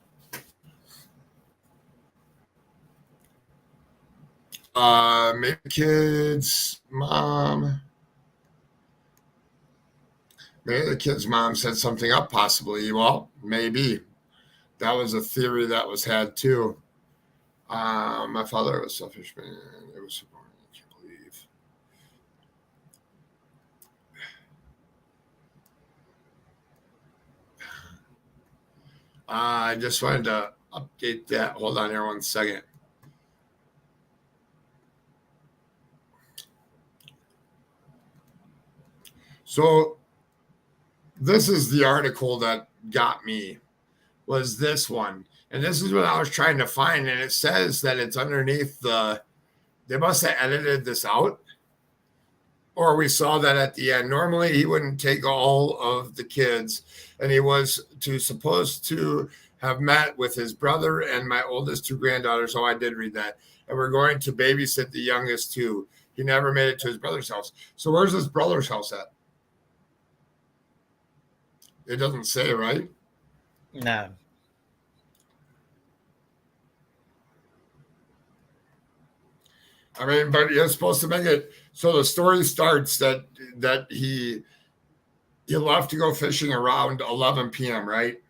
B: Maybe the kid's mom set something up, possibly. Well, maybe. That was a theory that was had too. My father was selfish, man. It was I can't believe. I just wanted to update that. Hold on here 1 second. So this is the article that got me, was this one. And this is what I was trying to find. And it says that it's underneath they must have edited this out. Or we saw that at the end. Normally he wouldn't take all of the kids. And he was supposed to have met with his brother and my oldest 2 granddaughters. Oh, I did read that. And we're going to babysit the youngest 2. He never made it to his brother's house. So where's his brother's house at? It doesn't say, right?
C: No.
B: I mean, but you're supposed to make it. So the story starts that he left to go fishing around 11 p.m., right?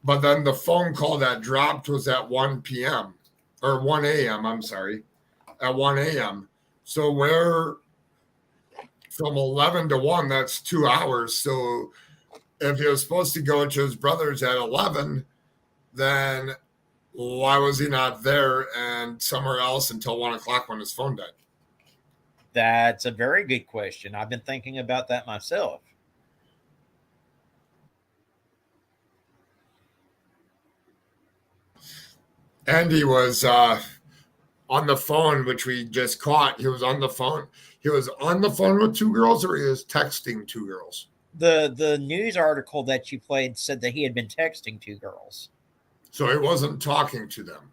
B: But then the phone call that dropped was at 1 p.m. or 1 a.m. I'm sorry, at 1 a.m. So where from 11 to 1, that's 2 hours. So if he was supposed to go to his brother's at 11, then why was he not there and somewhere else until 1 o'clock when his phone died?
C: That's a very good question. I've been thinking about that myself.
B: And he was on the phone, which we just caught. He was on the phone. He was on the phone with 2 girls, or he was texting 2 girls?
C: The news article that you played said that he had been texting 2 girls.
B: So he wasn't talking to them.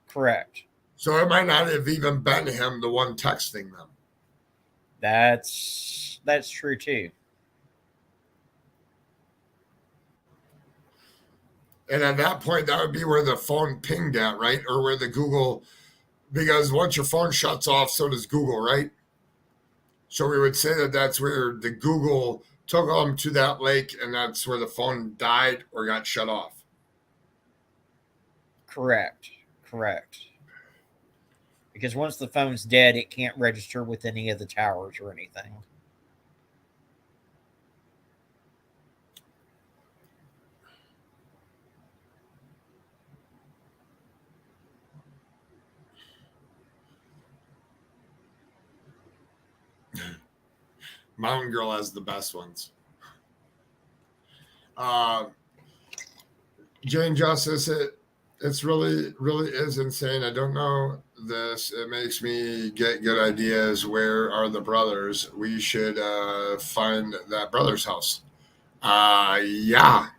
C: Correct.
B: So it might not have even been him, the one texting them.
C: That's true too.
B: And at that point, that would be where the phone pinged at, right? Or where the Google, because once your phone shuts off, so does Google, right? So we would say that that's where the Google took them to that lake, and that's where the phone died or got shut off.
C: Correct. Because once the phone's dead, it can't register with any of the towers or anything.
B: Mountain Girl has the best ones. Jane Justice, it's really is insane. I don't know this. It makes me get good ideas. Where are the brothers? We should find that brother's house. Yeah.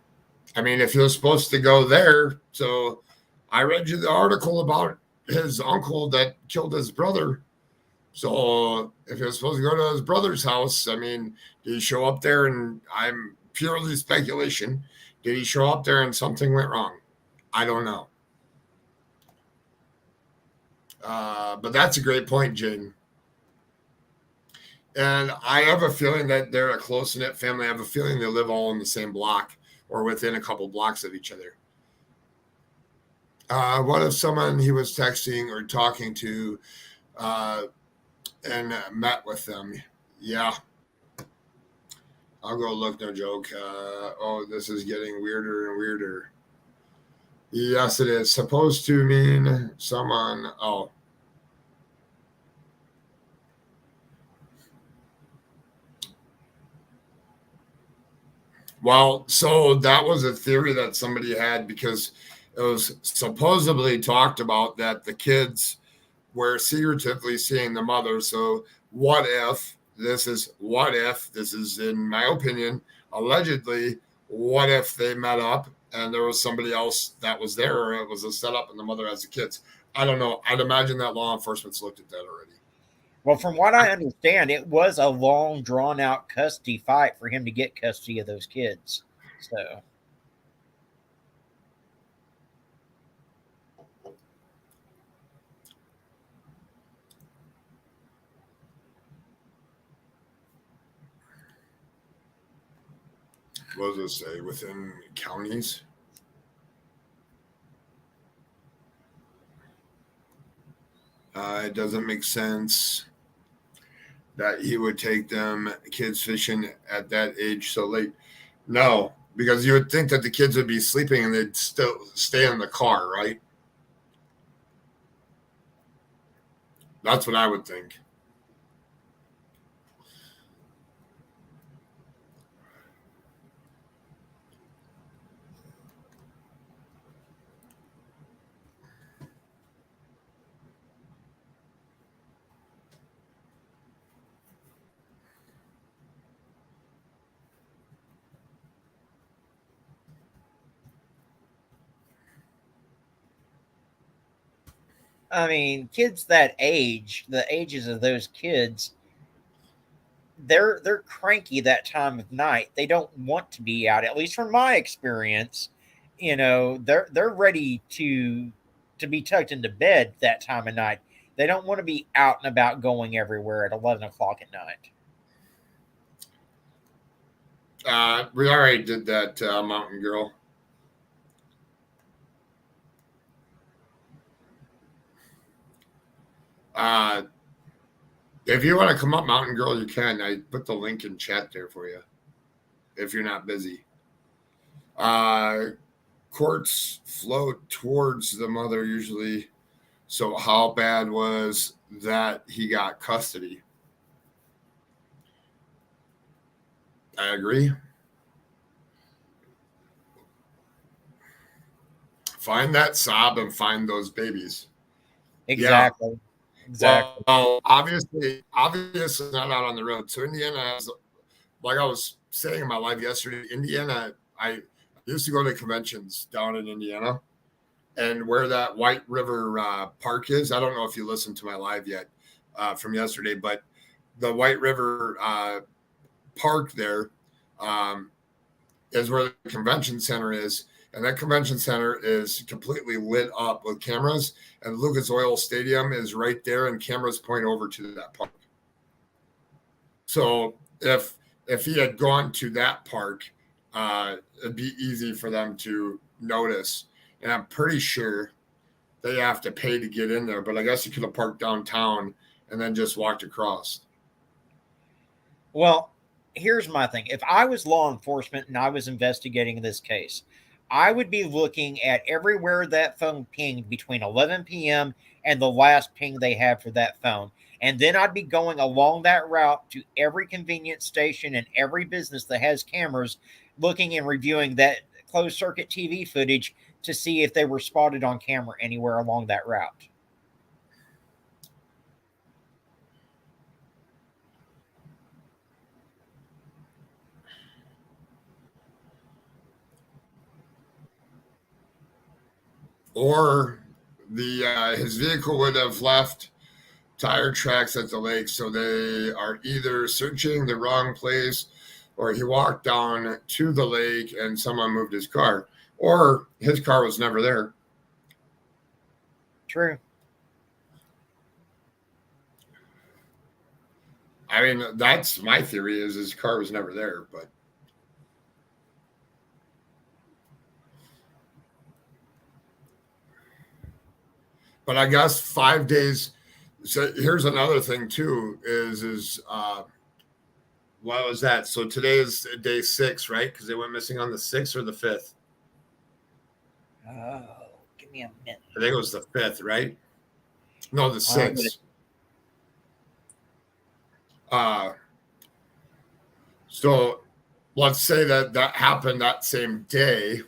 B: I mean, if you're supposed to go there, so I read you the article about his uncle that killed his brother. So if you're supposed to go to his brother's house, I mean, did he show up there? And I'm purely speculation. Did he show up there and something went wrong? I don't know. But that's a great point, Jaden. And I have a feeling that they're a close-knit family. I have a feeling they live all in the same block or within a couple blocks of each other. What if someone he was texting or talking to and met with them? Yeah. I'll go look, no joke. This is getting weirder and weirder. Yes, it is. Supposed to mean someone. Oh. Well, so that was a theory that somebody had because it was supposedly talked about that the kids were secretively seeing the mother. So what if this is, in my opinion, allegedly, what if they met up and there was somebody else that was there, or it was a setup and the mother has the kids? I don't know. I'd imagine that law enforcement's looked at that already.
C: Well, from what I understand, it was a long, drawn-out custody fight for him to get custody of those kids. So,
B: What does it say? Within counties? It doesn't make sense that he would take them kids fishing at that age so late. No, because you would think that the kids would be sleeping and they'd still stay in the car, right? That's what I would think.
C: I mean, kids that age, the ages of those kids, they're cranky that time of night. They don't want to be out. At least from my experience, they're ready to be tucked into bed that time of night. They don't want to be out and about going everywhere at 11 o'clock at night.
B: We already did that, Mountain Girl. If you want to come up, Mountain Girl, you can. I put the link in chat there for you if you're not busy. Courts float towards the mother usually. So how bad was that he got custody? I agree. Find that Saab and find those babies.
C: Exactly.
B: Yeah.
C: Exactly.
B: Well, obviously not out on the road. So Indiana has, like I was saying in my live yesterday, Indiana, I used to go to conventions down in Indiana, and where that White River Park is, I don't know if you listened to my live yet from yesterday, but the White River Park there is where the convention center is. And that convention center is completely lit up with cameras, and Lucas Oil Stadium is right there, and cameras point over to that park. So if he had gone to that park, it'd be easy for them to notice. And I'm pretty sure they have to pay to get in there, but I guess you could have parked downtown and then just walked across.
C: Well, here's my thing. If I was law enforcement and I was investigating this case, I would be looking at everywhere that phone pinged between 11 p.m. and the last ping they had for that phone. And then I'd be going along that route to every convenience station and every business that has cameras, looking and reviewing that closed circuit TV footage to see if they were spotted on camera anywhere along that route.
B: Or his vehicle would have left tire tracks at the lake, so they are either searching the wrong place, or he walked down to the lake and someone moved his car, or his car was never there.
C: True.
B: I mean, that's my theory, is his car was never there, but I guess 5 days. So here's another thing too, is what was that? So today is day 6, right? Because they went missing on the 6th or the 5th.
C: Oh, give me a minute.
B: I think it was the 5th, right? No, the 6th. So let's say that happened that same day.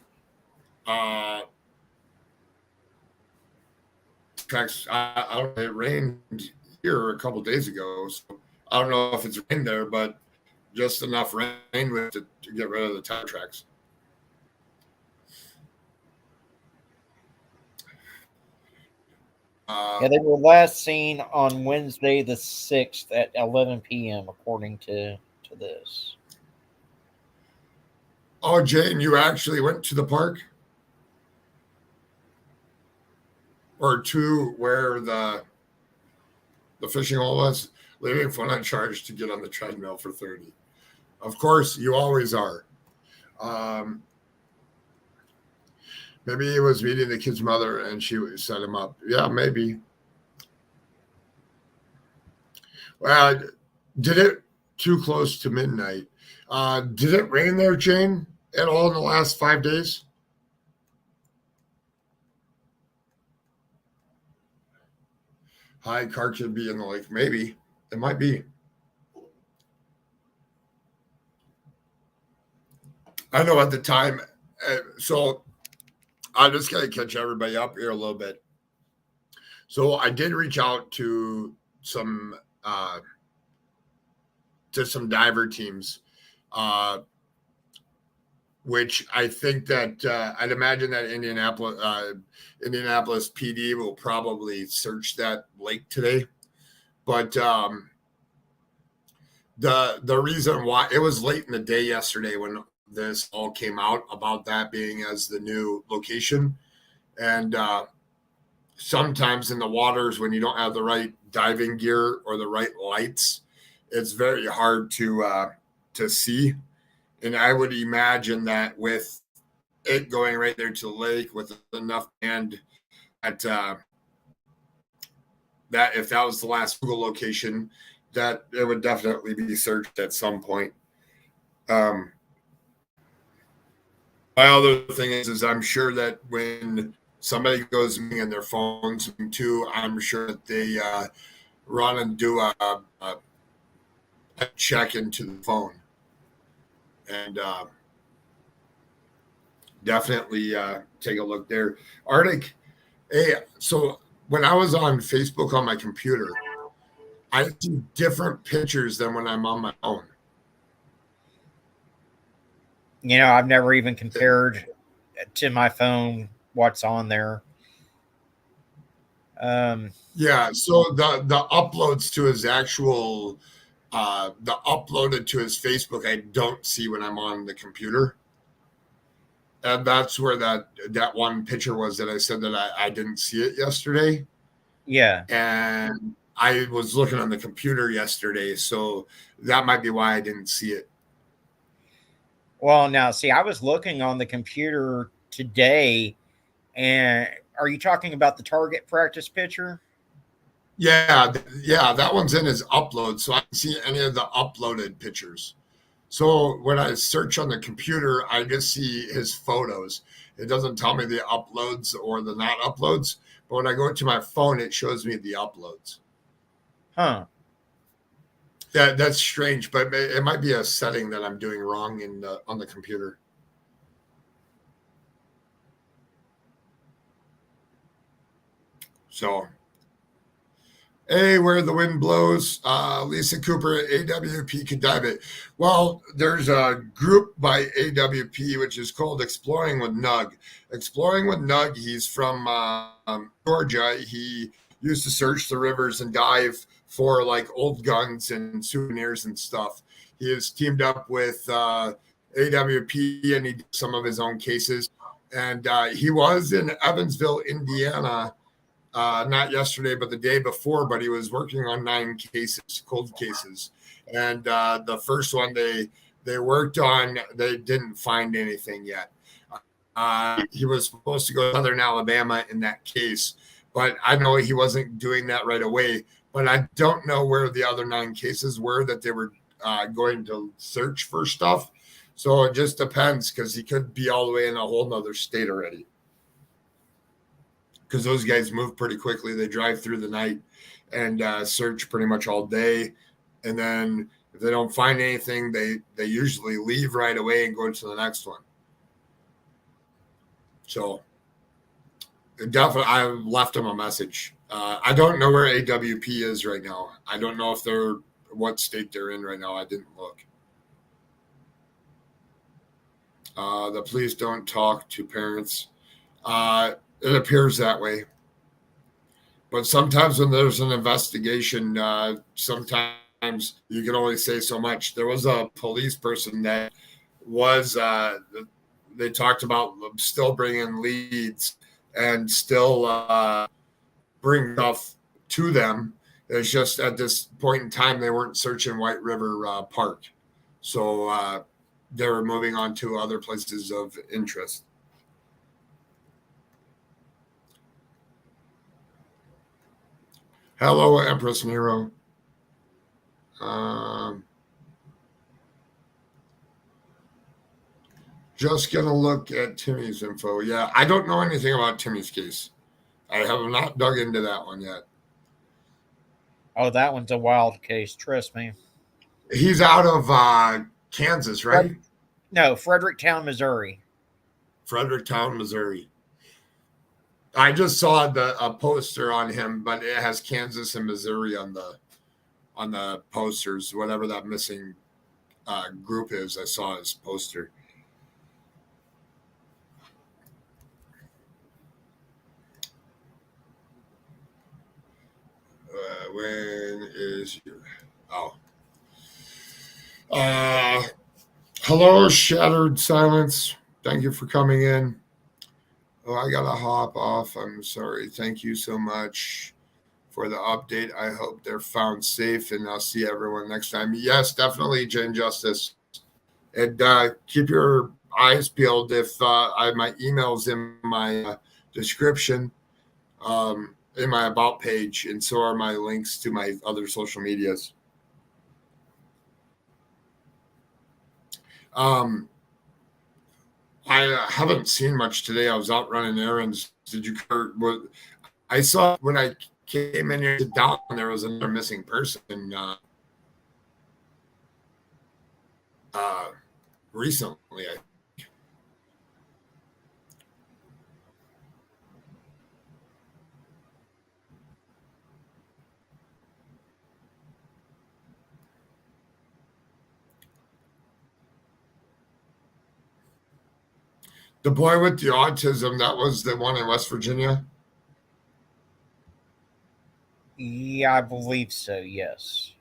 B: tracks. I don't know. It rained here a couple days ago, so I don't know if it's rained there, but just enough rain with it to get rid of the tire tracks.
C: Yeah, they were last seen on Wednesday the 6th at 11 p.m. according to this.
B: Oh, Jane, you actually went to the park? Or to where the fishing hole was? Leaving phone uncharged to get on the treadmill for 30. Of course, you always are. Maybe he was meeting the kid's mother and she set him up. Yeah, maybe. Well, did it too close to midnight? Did it rain there, Jane, at all in the last 5 days? High car could be in the lake. Maybe. It might be. I know at the time. So I'm just going to catch everybody up here a little bit. So I did reach out to some diver teams, which I think that I'd imagine that Indianapolis PD will probably search that lake today. But the reason why it was late in the day yesterday when this all came out about that being as the new location, and sometimes in the waters when you don't have the right diving gear or the right lights, it's very hard to see. And I would imagine that with it going right there to the lake with enough land that that if that was the last Google location, that it would definitely be searched at some point. My other thing is I'm sure that when somebody goes in their phones too, I'm sure that they run and do a check into the phone. And definitely take a look there. Arctic, hey, so when I was on Facebook on my computer, I see different pictures than when I'm on my phone.
C: You know, I've never even compared to my phone what's on there.
B: Yeah, so the uploads to his actual the uploaded to his Facebook I don't see when I'm on the computer. And that's where that one picture was that I said that I didn't see it yesterday.
C: Yeah.
B: And I was looking on the computer yesterday, so that might be why I didn't see it.
C: Well, now, see, I was looking on the computer today, and are you talking about the target practice picture?
B: Yeah, that one's in his upload, so I can see any of the uploaded pictures. So when I search on the computer, I just see his photos. It doesn't tell me the uploads or the not uploads, but when I go to my phone, it shows me the uploads.
C: Huh.
B: That's strange, but it might be a setting that I'm doing wrong on the computer. So, hey, where the wind blows, Lisa Cooper at AWP could dive it. Well, there's a group by AWP which is called Exploring with Nug. Exploring with Nug, he's from Georgia. He used to search the rivers and dive for like old guns and souvenirs and stuff. He has teamed up with AWP and he did some of his own cases. And he was in Evansville, Indiana, not yesterday, but the day before, but he was working on 9 cases, cold cases. And the first one they worked on, they didn't find anything yet. He was supposed to go to Southern Alabama in that case, but I know he wasn't doing that right away. But I don't know where the other 9 cases were that they were going to search for stuff. So it just depends, because he could be all the way in a whole nother state already. Because those guys move pretty quickly. They drive through the night and search pretty much all day. And then if they don't find anything, they usually leave right away and go to the next one. So Definitely, I left him a message. I don't know where AWP is right now. I don't know if they're what state they're in right now. I didn't look. The police don't talk to parents. It appears that way. But sometimes when there's an investigation, sometimes you can only say so much. There was a police person that was, they talked about still bringing leads and still bring stuff to them. It's just at this point in time, they weren't searching White River Park. So they were moving on to other places of interest. Hello, Empress Nero. Just going to look at Timmy's info. Yeah, I don't know anything about Timmy's case. I have not dug into that one yet.
C: Oh, that one's a wild case. Trust me.
B: He's out of Kansas, right?
C: No, Fredericktown, Missouri.
B: Fredericktown, Missouri. I just saw a poster on him, but it has Kansas and Missouri on the posters. Whatever that missing group is, I saw his poster. When is your hello, Shattered Silence. Thank you for coming in. Oh, I gotta hop off. I'm sorry. Thank you so much for the update. I hope they're found safe, and I'll see everyone next time. Yes, definitely, Jane Justice. And keep your eyes peeled. If my email's in my description, in my about page, and so are my links to my other social medias. I haven't seen much today. I was out running errands. Did you? I saw when I came in here to down, there was another missing person. Recently, the boy with the autism, that was the one in West Virginia?
C: Yeah, I believe so, yes.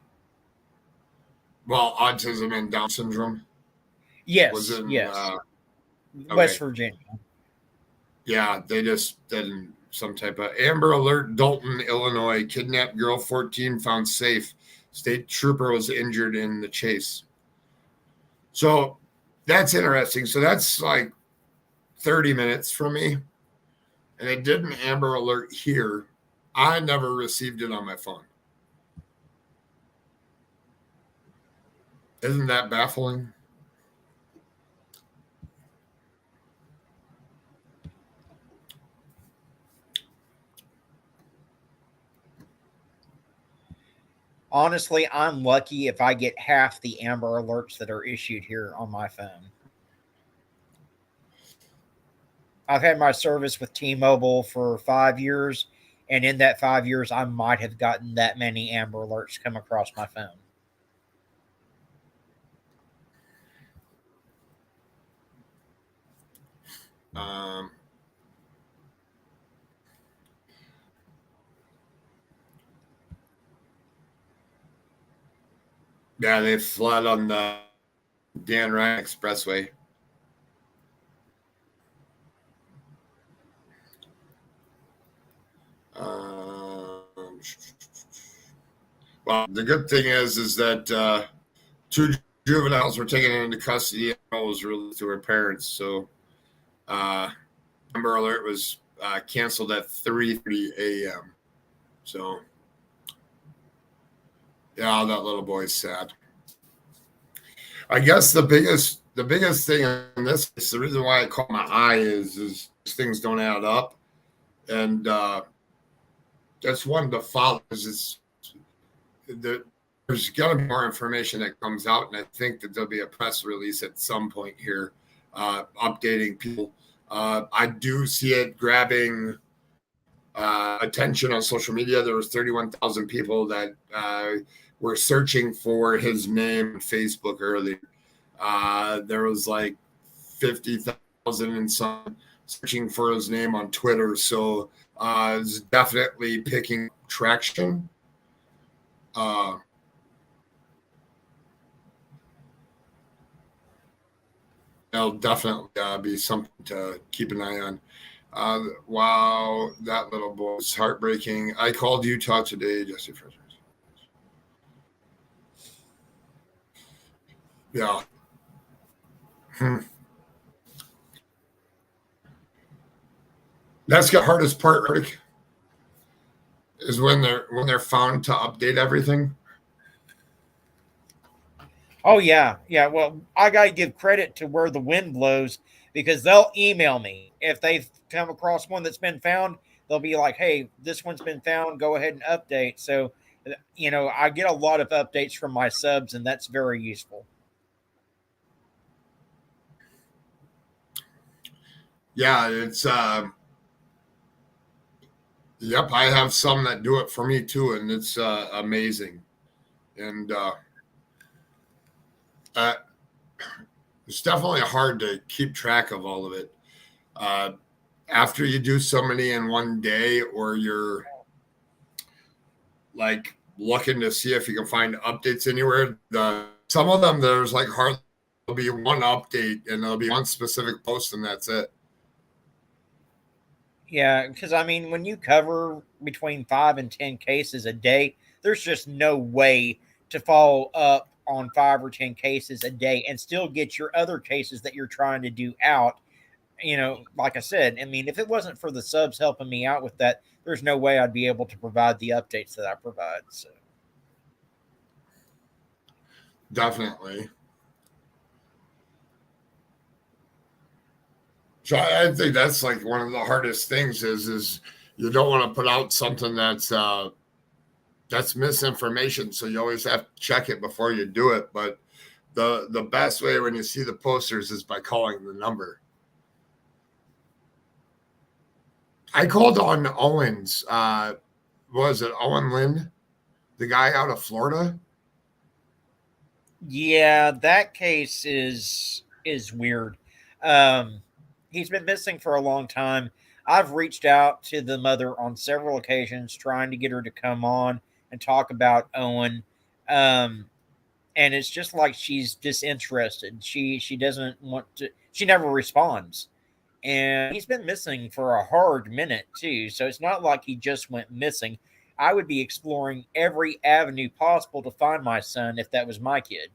B: Well, autism and Down syndrome?
C: Yes,
B: was in,
C: yes.
B: Okay.
C: West Virginia.
B: Yeah, they just did some type of Amber Alert, Dalton, Illinois. Kidnapped girl 14 found safe. State trooper was injured in the chase. So that's interesting. So that's like 30 minutes from me. And it did an Amber Alert here. I never received it on my phone. Isn't that baffling?
C: Honestly, I'm lucky if I get half the Amber Alerts that are issued here on my phone. I've had my service with T-Mobile for 5 years, and in that 5 years, I might have gotten that many Amber Alerts come across my phone.
B: Yeah, they flood on the Dan Ryan Expressway. Well, the good thing is that 2 juveniles were taken into custody and all was released to their parents. So Amber Alert was canceled at 3:30 a.m. So yeah, that little boy's sad. I guess the biggest thing in this is the reason why I caught my eye is things don't add up, and that's one to follow. Is there's going to be more information that comes out, and I think that there'll be a press release at some point here, updating people. I do see it grabbing attention on social media. There was 31,000 people that were searching for his name on Facebook earlier. There was like 50,000 and some searching for his name on Twitter. So it's definitely picking traction. It'll definitely be something to keep an eye on. Wow, that little boy is heartbreaking. I called Utah today, Jesse Frederick. Yeah. That's the hardest part, Rick, is when they're found to update everything.
C: Oh yeah, yeah. Well, I gotta give credit to where the wind blows, because they'll email me if they've come across one that's been found. They'll be like, "Hey, this one's been found. Go ahead and update." So, I get a lot of updates from my subs, and that's very useful.
B: Yeah, it's yep, I have some that do it for me too, and it's amazing. And it's definitely hard to keep track of all of it. After you do so many in one day, or you're like looking to see if you can find updates anywhere, some of them there's like hardly there'll be one update and there'll be one specific post and that's it.
C: Yeah, because I mean, when you cover between 5 and 10 cases a day, there's just no way to follow up on 5 or 10 cases a day and still get your other cases that you're trying to do out. Like I said, I mean, if it wasn't for the subs helping me out with that, there's no way I'd be able to provide the updates that I provide. So
B: definitely. So I think that's like one of the hardest things is you don't want to put out something that's misinformation. So you always have to check it before you do it. But the best way when you see the posters is by calling the number. I called on Owens. Was it Owen Lynn, the guy out of Florida?
C: yeah, that case is weird. He's been missing for a long time. I've reached out to the mother on several occasions trying to get her to come on and talk about Owen. And it's just like she's disinterested. She doesn't want to, she never responds. And he's been missing for a hard minute too. So it's not like he just went missing. I would be exploring every avenue possible to find my son if that was my kid.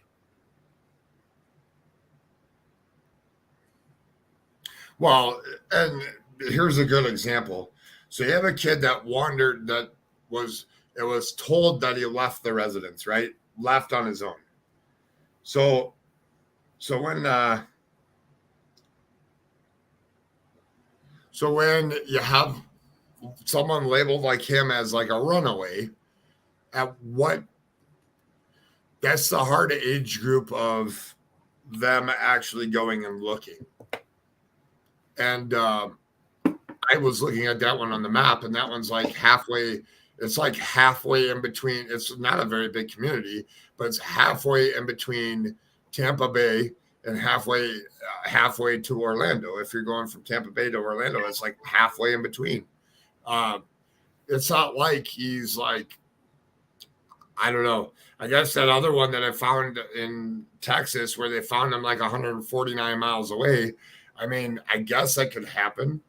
B: Well, and here's a good example. So you have a kid that wandered, it was told that he left the residence, right? Left on his own. So when you have someone labeled like him as like a runaway, that's the hard age group of them actually going and looking. And I was looking at that one on the map, and that one's like halfway. It's like halfway in between. It's not a very big community, but it's halfway in between Tampa Bay and halfway to Orlando. If you're going from Tampa Bay to Orlando, it's like halfway in between. It's not like he's like, I don't know. I guess that other one that I found in Texas where they found him like 149 miles away. I mean, I guess that could happen.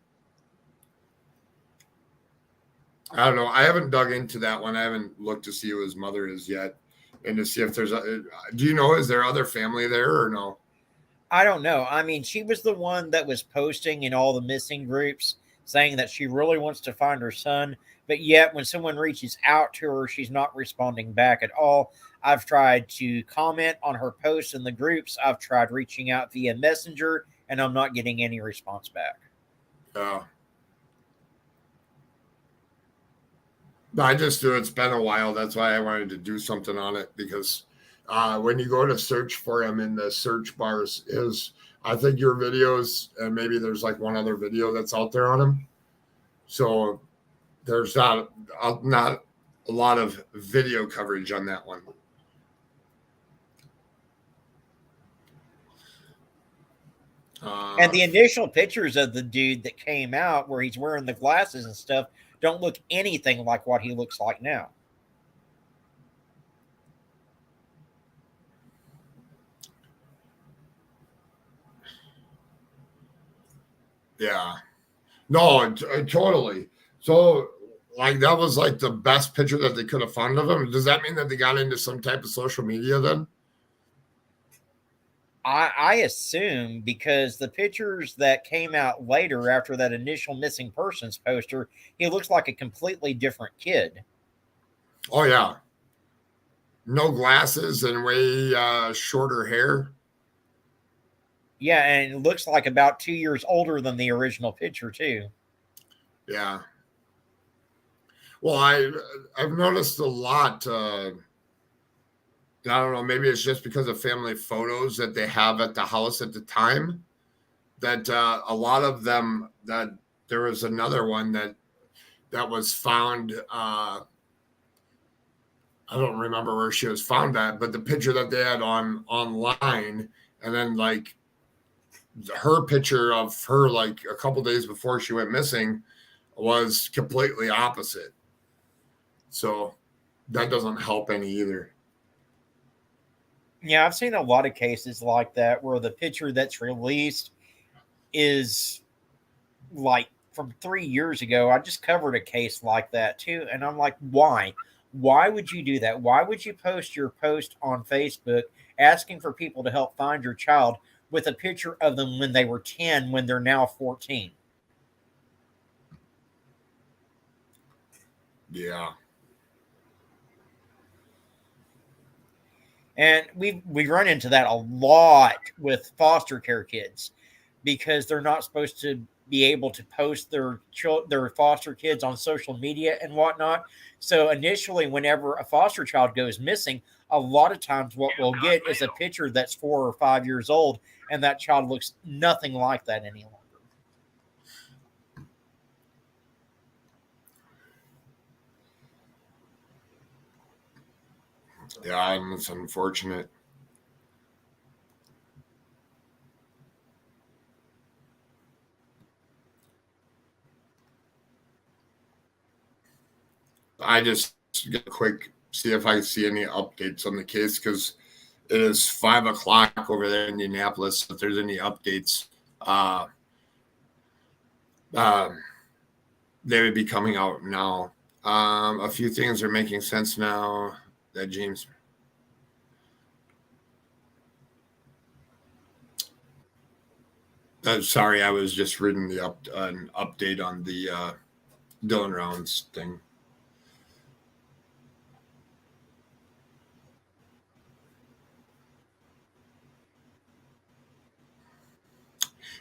B: I don't know. I haven't dug into that one. I haven't looked to see who his mother is yet, and to see if there's do you know, is there other family there or no?
C: I don't know. I mean, she was the one that was posting in all the missing groups saying that she really wants to find her son, but yet when someone reaches out to her, she's not responding back at all. I've tried to comment on her posts in the groups. I've tried reaching out via Messenger, and I'm not getting any response back.
B: No, it's been a while. That's why I wanted to do something on it, because when you go to search for him in the search bars, I think your videos, and maybe there's like one other video that's out there on him. So there's not a lot of video coverage on that one.
C: And the initial pictures of the dude that came out where he's wearing the glasses and stuff don't look anything like what he looks like now.
B: Yeah. No, totally. So, like, that was like the best picture that they could have found of him. Does that mean that they got into some type of social media then?
C: I assume, because the pictures that came out later after that initial missing persons poster, he looks like a completely different kid.
B: Oh, yeah. No glasses and way shorter hair.
C: Yeah, and it looks like about 2 years older than the original picture, too.
B: Yeah. Well, I've noticed a lot. I don't know, maybe it's just because of family photos that they have at the house at the time, that a lot of them, that there was another one that was found. I don't remember where she was found at, but the picture that they had online, and then like her picture of her like a couple days before she went missing was completely opposite. So that doesn't help any either.
C: Yeah, I've seen a lot of cases like that where the picture that's released is like from 3 years ago. I just covered a case like that too. And I'm like, why? Why would you do that? Why would you post your post on Facebook asking for people to help find your child with a picture of them when they were 10, when they're now 14?
B: Yeah.
C: And we run into that a lot with foster care kids, because they're not supposed to be able to post their foster kids on social media and whatnot. So initially, whenever a foster child goes missing, a lot of times what we'll get is a picture that's 4 or 5 years old, and that child looks nothing like that any longer.
B: Yeah, and it's unfortunate. I just get a quick see if I can see any updates on the case, because it is 5 o'clock over there in Indianapolis. If there's any updates, they would be coming out now. A few things are making sense now that James. Sorry, I was just reading an update on the Dylan Rounds thing.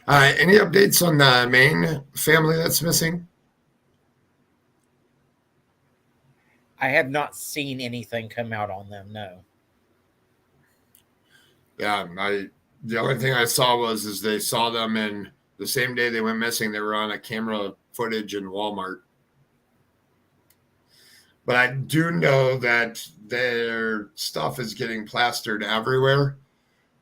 B: Any updates on the main family that's missing?
C: I have not seen anything come out on them, no.
B: Yeah, the only thing I saw is they saw them in the same day they went missing. They were on a camera footage in Walmart. But I do know that their stuff is getting plastered everywhere.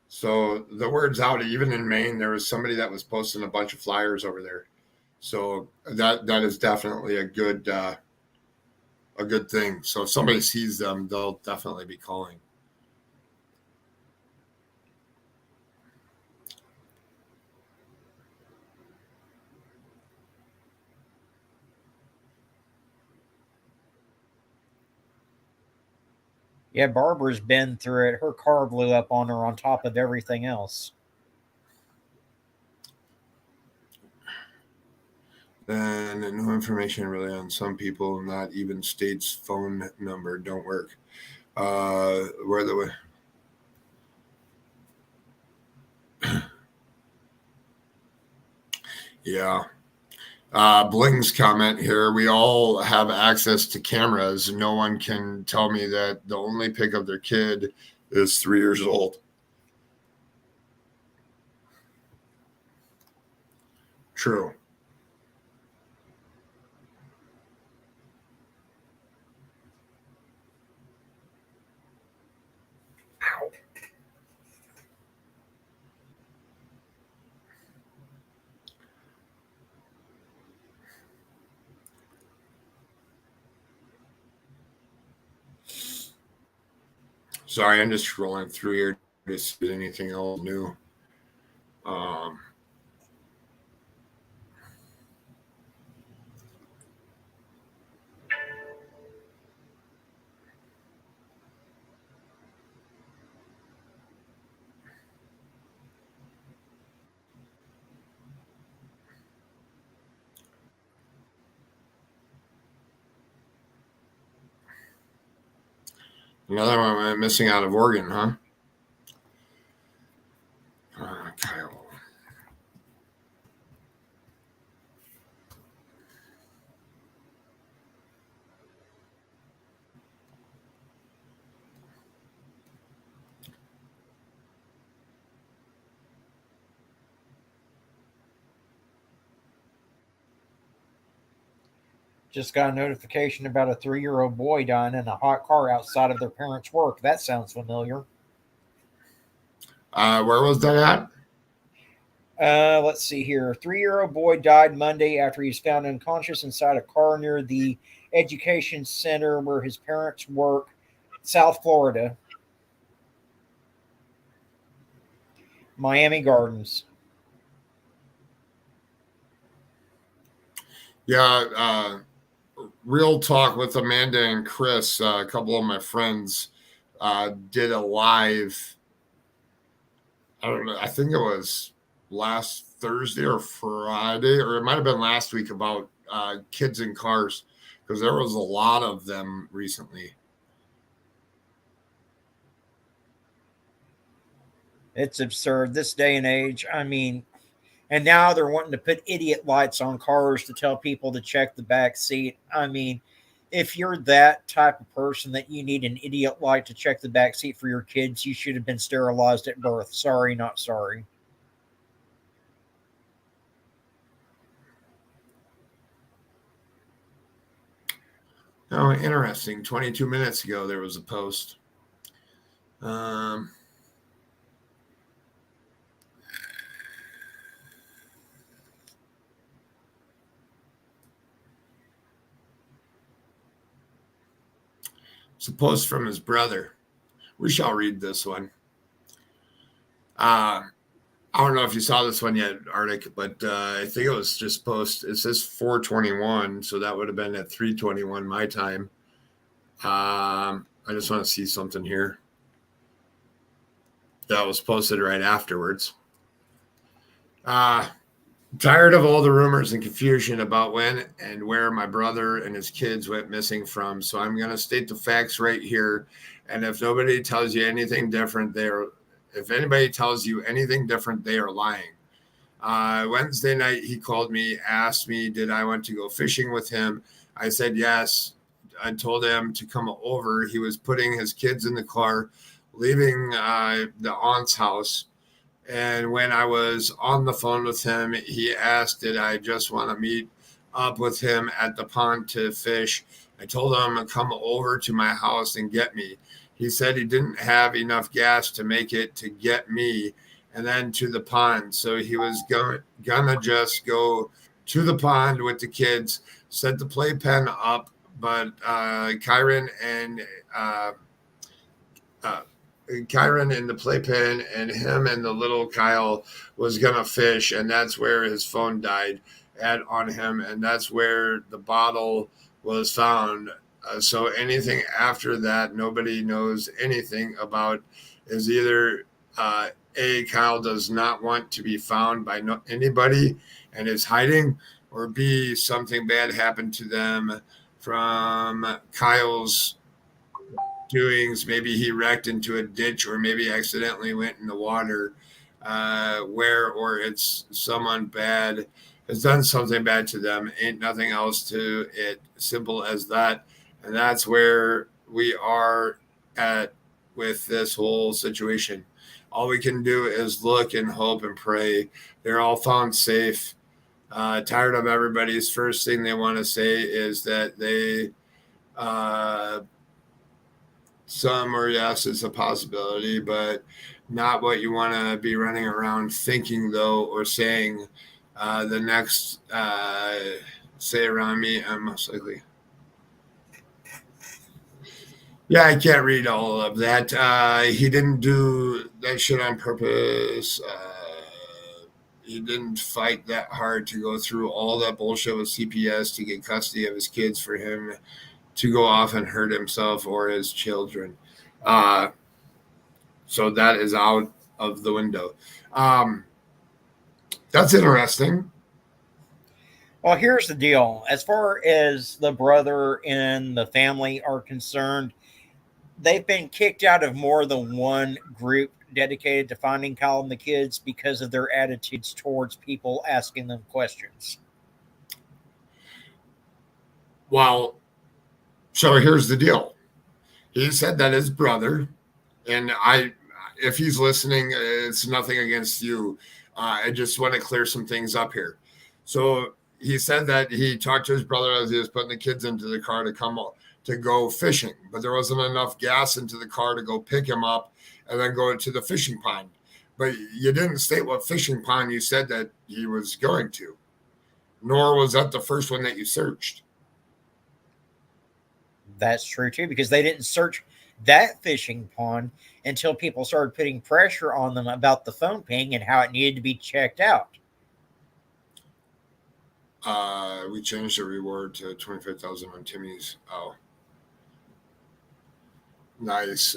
B: So the word's out. Even in Maine, there was somebody that was posting a bunch of flyers over there. So that is definitely a good thing. So if somebody sees them, they'll definitely be calling.
C: Yeah, Barbara's been through it. Her car blew up on her on top of everything else.
B: And no information really on some people, not even state's phone number don't work. Where the yeah. Bling's comment here. We all have access to cameras. No one can tell me that the only pic of their kid is 3 years old. True. Sorry, I'm just scrolling through here to see if there's anything else new. Another one went missing out of Oregon, huh? Kyle.
C: Just got a notification about a 3-year-old boy dying in a hot car outside of their parents' work. That sounds familiar.
B: Where was that at?
C: Let's see here. A 3-year-old boy died Monday after he was found unconscious inside a car near the education center where his parents work, South Florida. Miami Gardens.
B: Yeah, Real Talk with Amanda and Chris, a couple of my friends did a live, I don't know, I think it was last Thursday or Friday, or it might have been last week, about kids in cars, because there was a lot of them recently.
C: It's absurd this day and age. I mean, and now they're wanting to put idiot lights on cars to tell people to check the back seat. I mean, if you're that type of person that you need an idiot light to check the back seat for your kids, you should have been sterilized at birth. Sorry, not sorry.
B: Oh, interesting. 22 minutes ago, there was a post. It's a post from his brother. We shall read this one. I don't know if you saw this one yet, Arctic, but I think it was just post. It says 4:21, so that would have been at 3:21 my time. I just want to see something here. That was posted right afterwards. Tired of all the rumors and confusion about when and where my brother and his kids went missing from, so I'm going to state the facts right here. And if nobody tells you anything different, if anybody tells you anything different, they are lying. Wednesday night, he called me, asked me, did I want to go fishing with him? I said yes. I told him to come over. He was putting his kids in the car, leaving the aunt's house. And when I was on the phone with him, he asked, did I just want to meet up with him at the pond to fish? I told him to come over to my house and get me. He said he didn't have enough gas to make it to get me and then to the pond. So he was gonna just go to the pond with the kids, set the playpen up, but Kyron in the playpen and him and the little Kyle was going to fish. And that's where his phone died on him. And that's where the bottle was found. So anything after that, nobody knows anything about. Is either A, Kyle does not want to be found by anybody and is hiding, or B, something bad happened to them from Kyle's doings. Maybe he wrecked into a ditch, or maybe accidentally went in the water, or it's someone bad has done something bad to them. Ain't nothing else to it. Simple as that. And that's where we are at with this whole situation. All we can do is look and hope and pray. They're all found safe. Tired of everybody's first thing they want to say is that they some or yes, it's a possibility, but not what you want to be running around thinking, though, or saying. The next say around me, I'm most likely. Yeah, I can't read all of that. He didn't do that shit on purpose. He didn't fight that hard to go through all that bullshit with CPS to get custody of his kids for him to go off and hurt himself or his children. So that is out of the window. That's interesting.
C: Well, here's the deal. As far as the brother and the family are concerned, they've been kicked out of more than one group dedicated to finding Kyle and the kids because of their attitudes towards people asking them questions.
B: Well, so here's the deal. He said that his brother, and if he's listening, it's nothing against you. I just want to clear some things up here. So he said that he talked to his brother as he was putting the kids into the car to go fishing, but there wasn't enough gas into the car to go pick him up and then go to the fishing pond. But you didn't state what fishing pond you said that he was going to, nor was that the first one that you searched.
C: That's true too, because they didn't search that fishing pond until people started putting pressure on them about the phone ping and how it needed to be checked out.
B: We changed the reward to 25,000 on Timmy's. Oh, nice.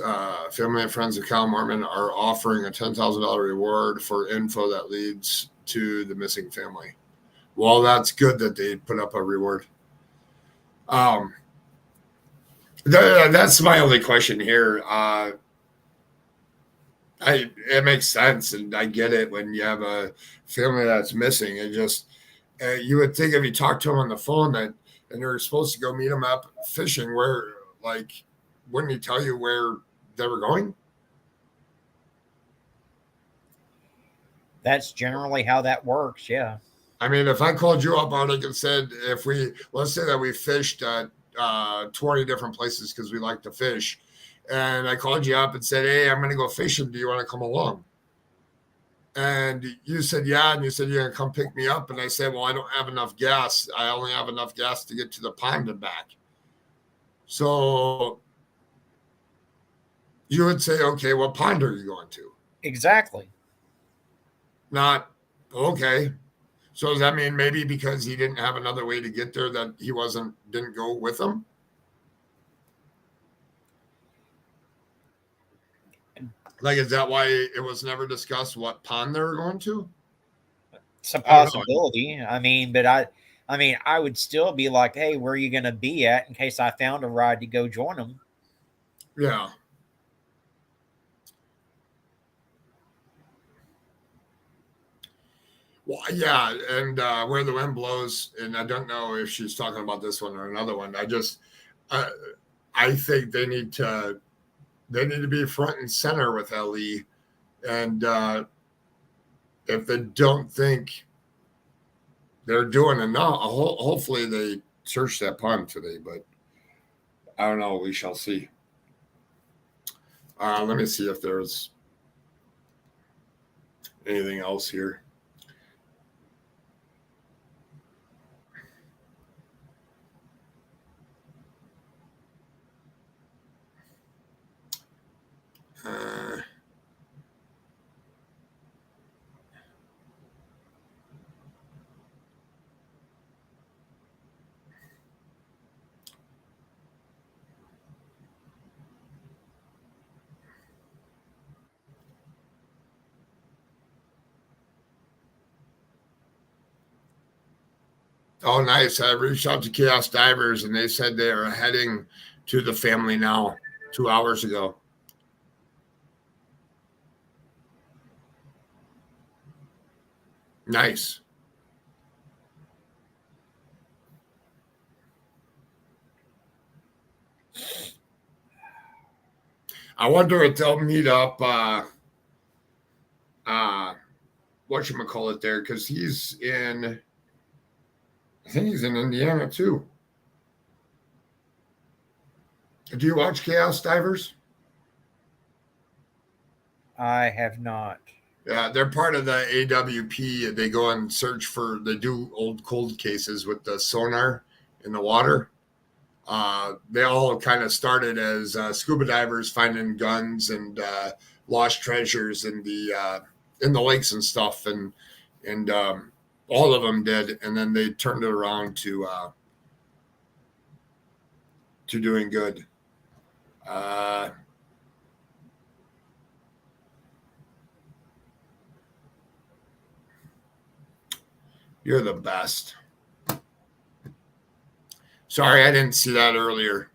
B: Family and friends of Kyle Moorman are offering a $10,000 reward for info that leads to the missing family. Well, that's good that they put up a reward. That's my only question here. It makes sense, and I get it when you have a family that's missing. It just you would think if you talked to them on the phone and you're supposed to go meet them up fishing, wouldn't he tell you where they were going?
C: That's generally how that works. Yeah.
B: I mean, if I called you up, Arctic, and said, let's say that we fished 20 different places because we like to fish, and I called you up and said, hey, I'm going to go fishing. Do you want to come along? And you said, yeah. And you said, you're going to come pick me up. And I said, well, I don't have enough gas. I only have enough gas to get to the pond and back. So you would say, okay, what pond are you going to?
C: Exactly.
B: Not, okay. So does that mean maybe because he didn't have another way to get there that he didn't go with them? Like, is that why it was never discussed what pond they were going to?
C: It's a possibility. I mean, but I would still be like, hey, where are you going to be at in case I found a ride to go join them?
B: Yeah. Well, yeah, and where the wind blows, and I don't know if she's talking about this one or another one. I think they need to be front and center with LE, and if they don't think they're doing enough, hopefully they search that pond today. But I don't know. We shall see. Let me see if there's anything else here. Oh, nice. I reached out to Chaos Divers, and they said they are heading to the family now 2 hours ago. Nice. I wonder if they'll meet up whatchamacallit there, because I think he's in Indiana too. Do you watch Chaos Divers?
C: I have not.
B: Yeah, they're part of the AWP. They go and search they do old cold cases with the sonar in the water. They all kind of started as scuba divers finding guns and lost treasures in the lakes and stuff, and all of them did, and then they turned it around to doing good. You're the best. Sorry, I didn't see that earlier.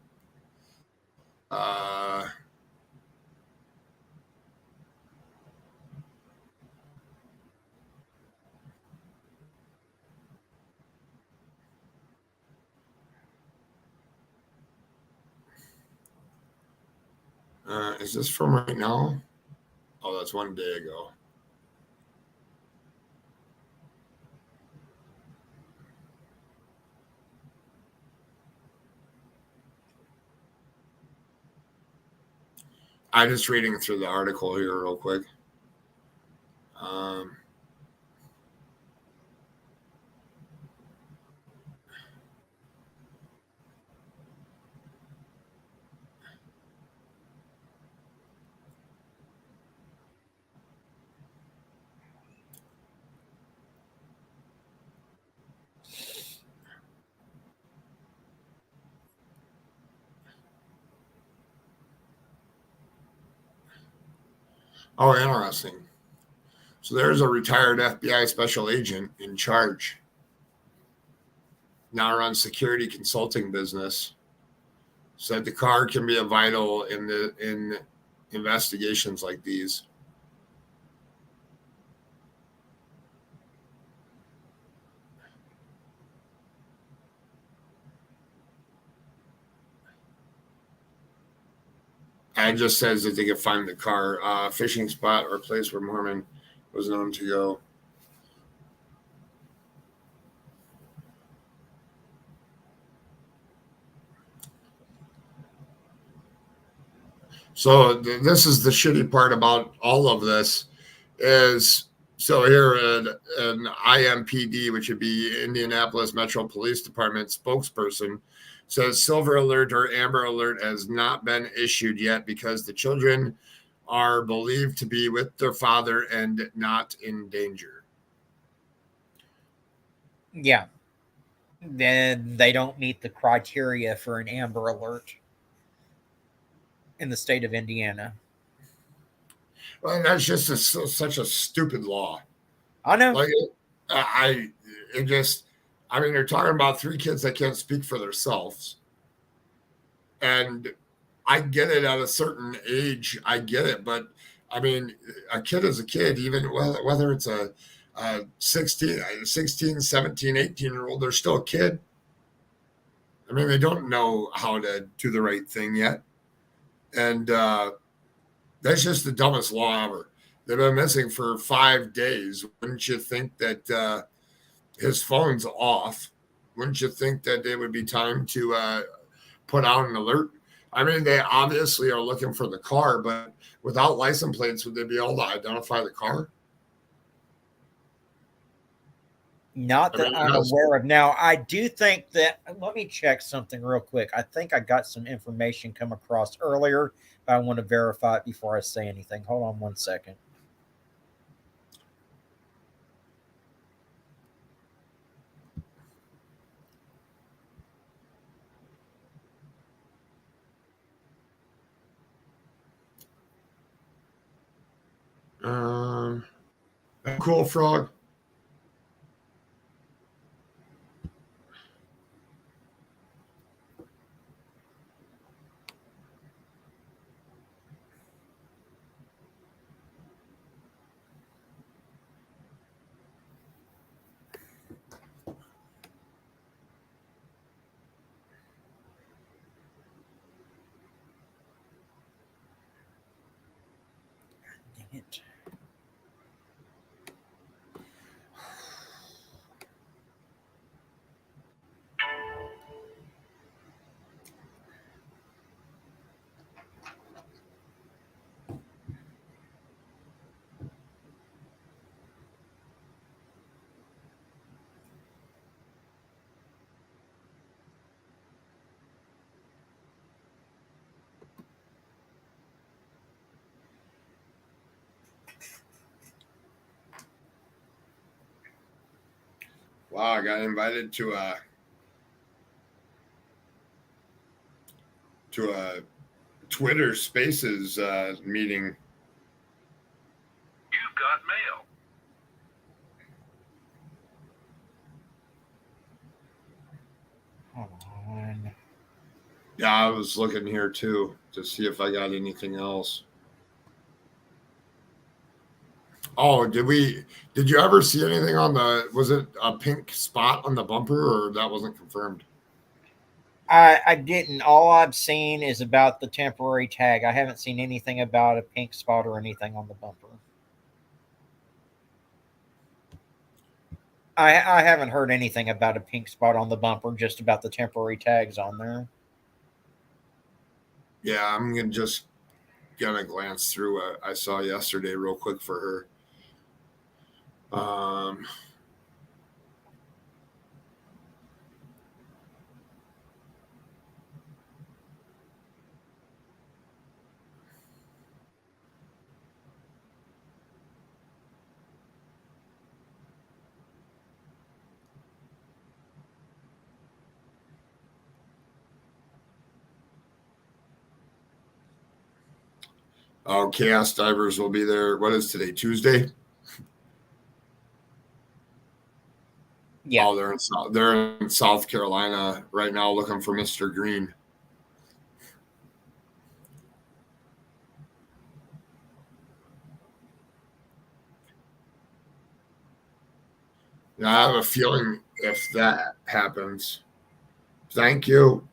B: Is this from right now? Oh, that's 1 day ago. I'm just reading through the article here real quick. Oh, interesting. So there's a retired FBI special agent in charge. Now runs security consulting business. Said the car can be a vital in investigations like these. It just says that they can find the car, fishing spot or place where Moorman was known to go. So this is the shitty part about all of this is, so here an IMPD, which would be Indianapolis Metro Police Department spokesperson, says silver alert or amber alert has not been issued yet because the children are believed to be with their father and not in danger.
C: Yeah. Then they don't meet the criteria for an amber alert in the state of Indiana.
B: Well, that's just such a stupid law.
C: I know.
B: Like, I mean, they're talking about 3 kids that can't speak for themselves. And I get it at a certain age. I get it. But, I mean, a kid is a kid, even whether it's a 16, 17, 18-year-old, they're still a kid. I mean, they don't know how to do the right thing yet. And that's just the dumbest law ever. They've been missing for 5 days. Wouldn't you think that his phone's off? Wouldn't you think that it would be time to put out an alert? I mean, they obviously are looking for the car, but without license plates, would they be able to identify the car?
C: Not that I'm aware of. Now, I do think that, let me check something real quick. I think I got some information come across earlier, but I want to verify it before I say anything. Hold on 1 second.
B: Cool frog.
C: Dang it.
B: Wow, I got invited to a Twitter Spaces meeting.
J: You've got mail.
C: Hold on.
B: Yeah, I was looking here too to see if I got anything else. Oh, did you ever see anything on was it a pink spot on the bumper, or that wasn't confirmed?
C: I didn't. All I've seen is about the temporary tag. I haven't seen anything about a pink spot or anything on the bumper. I haven't heard anything about a pink spot on the bumper, just about the temporary tags on there.
B: Yeah, I'm gonna glance through what I saw yesterday real quick for her. Oh, Chaos Divers will be there. What is today? Tuesday?
C: Yeah.
B: Oh, they're in South Carolina right now looking for Mr. Green. Yeah, I have a feeling if that happens. Thank you.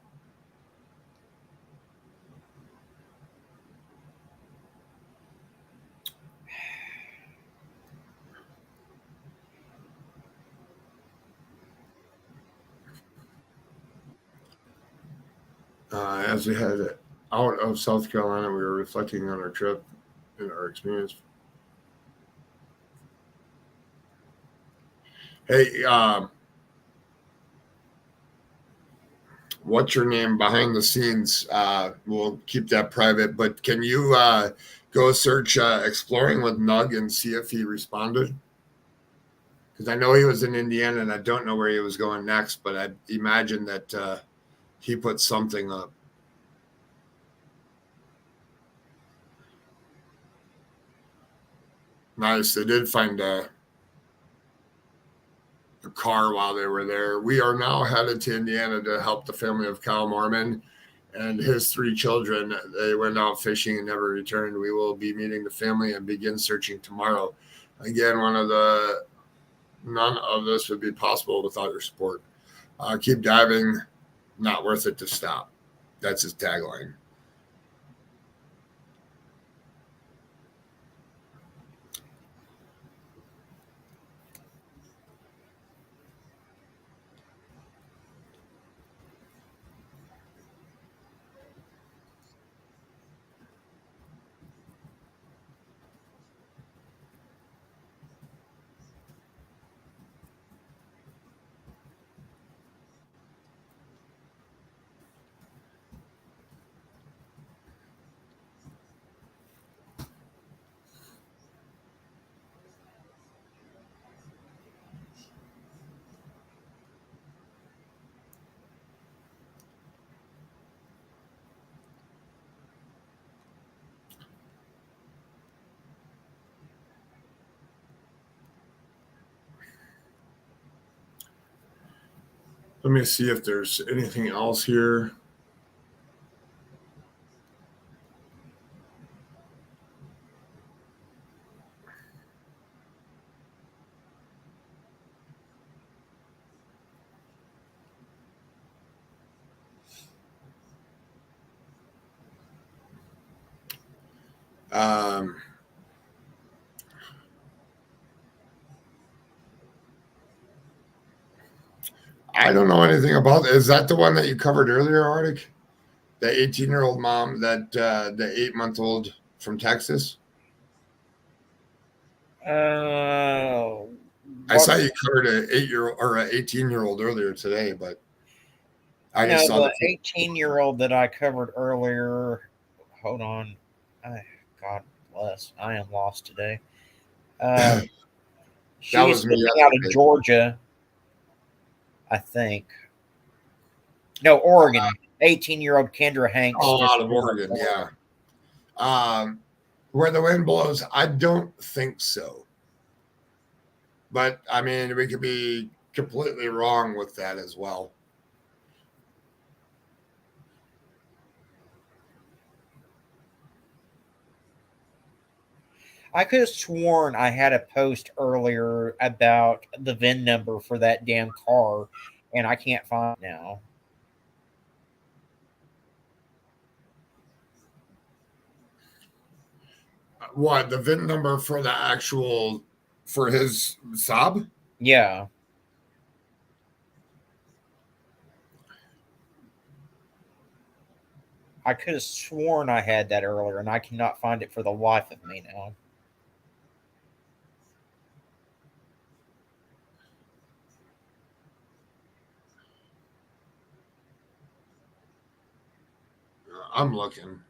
B: As we head out of South Carolina, we were reflecting on our trip and our experience. Hey, what's your name behind the scenes? We'll keep that private, but can you go search Exploring with Nug and see if he responded? Because I know he was in Indiana and I don't know where he was going next, but I imagine that he put something up. Nice. They did find a car while they were there. We are now headed to Indiana to help the family of KYLEMOORMAN and his 3 children. They went out fishing and never returned. We will be meeting the family and begin searching tomorrow. Again, none of this would be possible without your support. Keep diving. Not worth it to stop. That's his tagline. Let me see if there's anything else here. I don't know anything about it. Is that the one that you covered earlier, Arctic? The 18-year-old mom, that the 8-month-old from Texas? I saw you covered an 8-year-old or an 18-year-old earlier today, but I just saw
C: the 18-year-old that I covered earlier. Hold on. God bless. I am lost today. She was
B: me
C: out of Georgia. I think. No, Oregon. 18-year-old Kendra Hanks.
B: Oh, out of
C: disappeared in
B: Oregon,
C: Florida.
B: yeah. Where the wind blows, I don't think so. But I mean, we could be completely wrong with that as well.
C: I could have sworn I had a post earlier about the VIN number for that damn car, and I can't find it now.
B: What, the VIN number for the actual, for his Saab?
C: Yeah. I could have sworn I had that earlier, and I cannot find it for the life of me now.
B: I'm looking.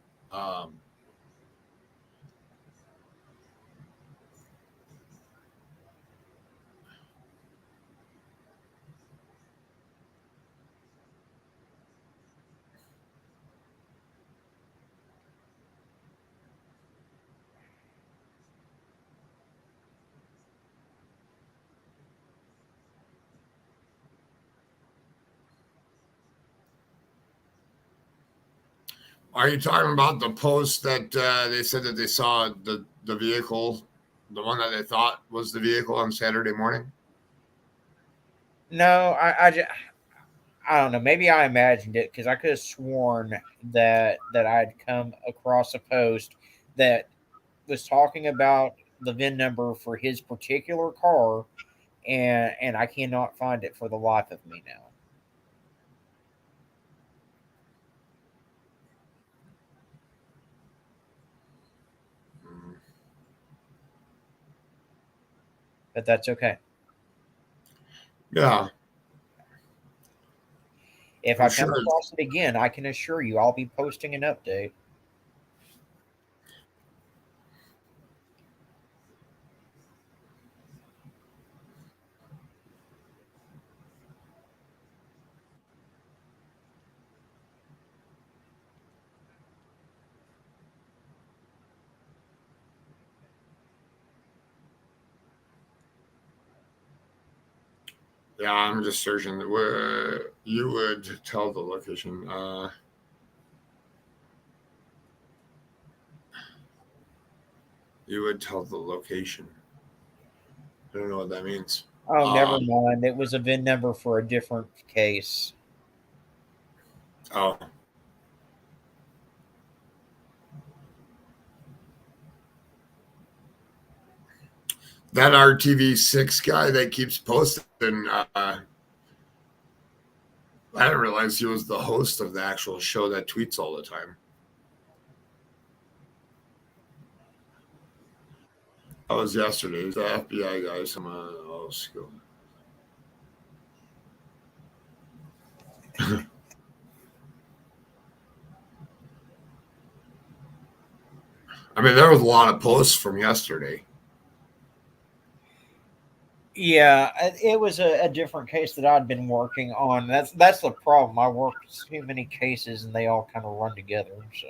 B: Are you talking about the post that they said that they saw the vehicle, the one that they thought was the vehicle on Saturday morning?
C: No, I don't know. Maybe I imagined it because I could have sworn that I'd come across a post that was talking about the VIN number for his particular car, and I cannot find it for the life of me now. But that's okay.
B: Yeah.
C: If I come across it again, I can assure you I'll be posting an update.
B: Yeah, I'm just searching where you would tell the location. You would tell the location. I don't know what that means.
C: Oh, never mind. It was a VIN number for a different case.
B: Oh. That RTV6 guy that keeps posting, I didn't realize he was the host of the actual show that tweets all the time. That was yesterday. It was the FBI guy. I mean, there was a lot of posts from yesterday.
C: Yeah, it was a different case that I'd been working on. That's the problem. I work too many cases, and they all kind of run together. So,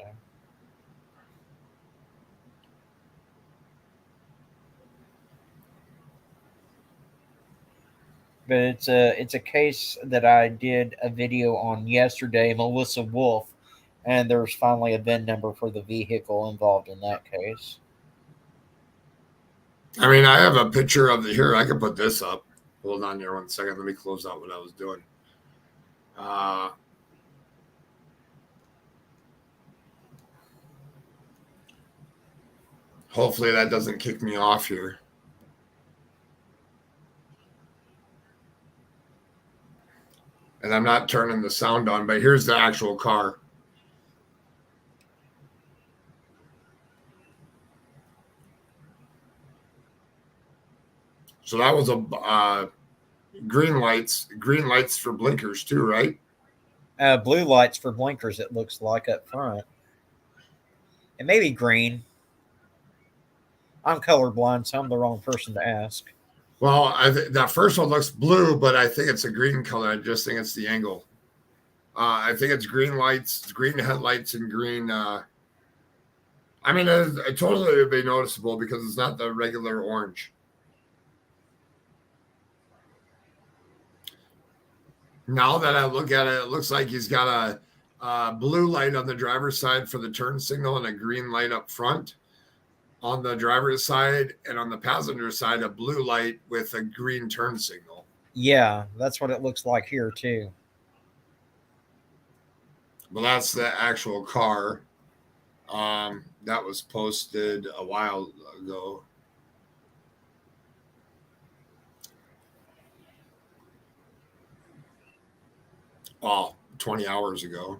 C: but it's a case that I did a video on yesterday, Melissa Wolf, and there's finally a VIN number for the vehicle involved in that case.
B: I mean, I have a picture of the here. I can put this up. Hold on here 1 second. Let me close out what I was doing. Hopefully that doesn't kick me off here. And I'm not turning the sound on, but here's the actual car. So that was a green lights for blinkers too, right?
C: Blue lights for blinkers, it looks like up front. And maybe green. I'm colorblind, so I'm the wrong person to ask.
B: Well, that first one looks blue, but I think it's a green color. I just think it's the angle. I think it's green lights, green headlights, and green. I mean, it totally would be noticeable because it's not the regular orange. Now that I look at it, it looks like he's got a blue light on the driver's side for the turn signal and a green light up front on the driver's side, and on the passenger side, a blue light with a green turn signal.
C: Yeah, that's what it looks like here too.
B: Well, that's the actual car. That was posted a while ago. Oh, 20 hours ago.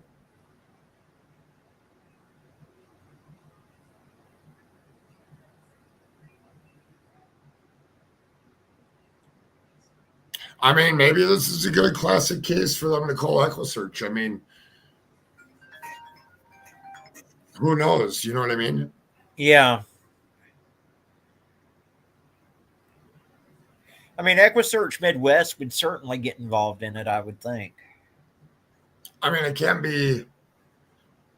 B: I mean, maybe this is a good classic case for them to call EquiSearch. I mean, who knows? You know what I mean?
C: Yeah. I mean, EquiSearch Midwest would certainly get involved in it, I would think.
B: I mean, it can be,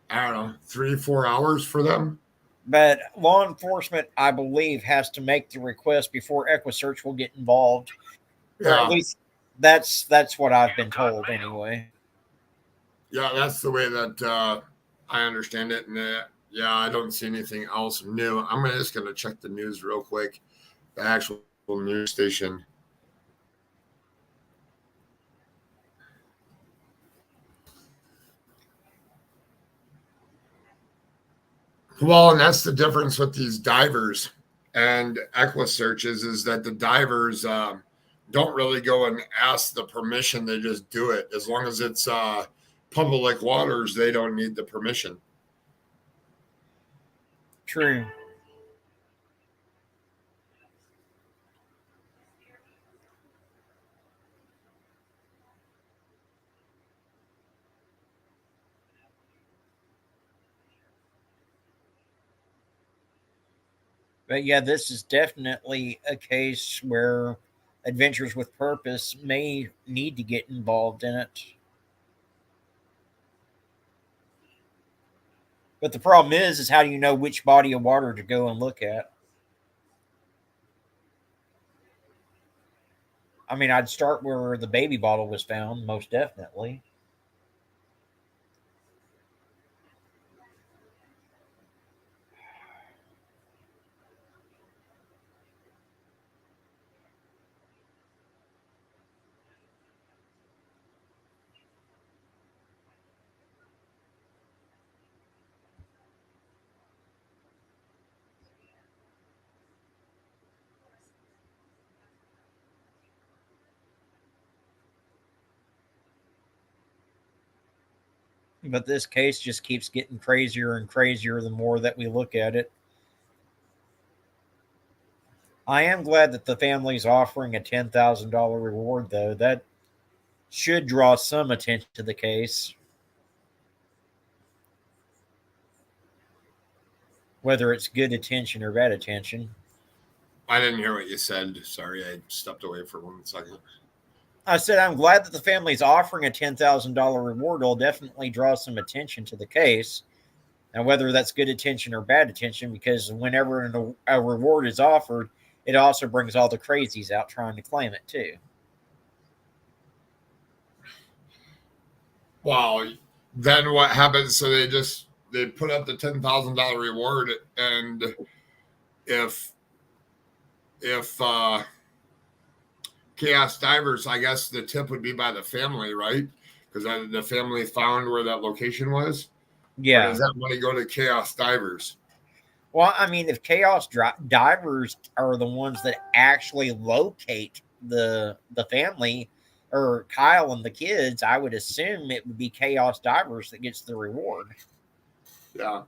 B: I don't know, 3-4 hours for them.
C: But law enforcement, I believe, has to make the request before EquiSearch will get involved. Or at least that's what I've been told anyway.
B: Yeah, that's the way that I understand it. And yeah, I don't see anything else new. I'm just going to check the news real quick. The actual news station. Well, and that's the difference with these divers and EquiSearches is that the divers don't really go and ask the permission. They just do it. As long as it's public waters, they don't need the permission.
C: True. But yeah, this is definitely a case where Adventures with Purpose may need to get involved in it. But the problem is how do you know which body of water to go and look at? I mean, I'd start where the baby bottle was found, most definitely. But this case just keeps getting crazier and crazier the more that we look at it. I am glad that the family's offering a $10,000 reward, though. That should draw some attention to the case. Whether it's good attention or bad attention.
B: I didn't hear what you said. Sorry, I stepped away for 1 second.
C: I said I'm glad that the family's offering a $10,000 reward. It'll definitely draw some attention to the case. And whether that's good attention or bad attention, because whenever a reward is offered, it also brings all the crazies out trying to claim it too.
B: Wow. Then what happens? So they put up the $10,000 reward, and if Chaos Divers, I guess the tip would be by the family, right? Because the family found where that location was.
C: Yeah.
B: Or does that money go to Chaos Divers?
C: Well, I mean, if Chaos Divers are the ones that actually locate the family or Kyle and the kids, I would assume it would be Chaos Divers that gets the reward.
B: Yeah.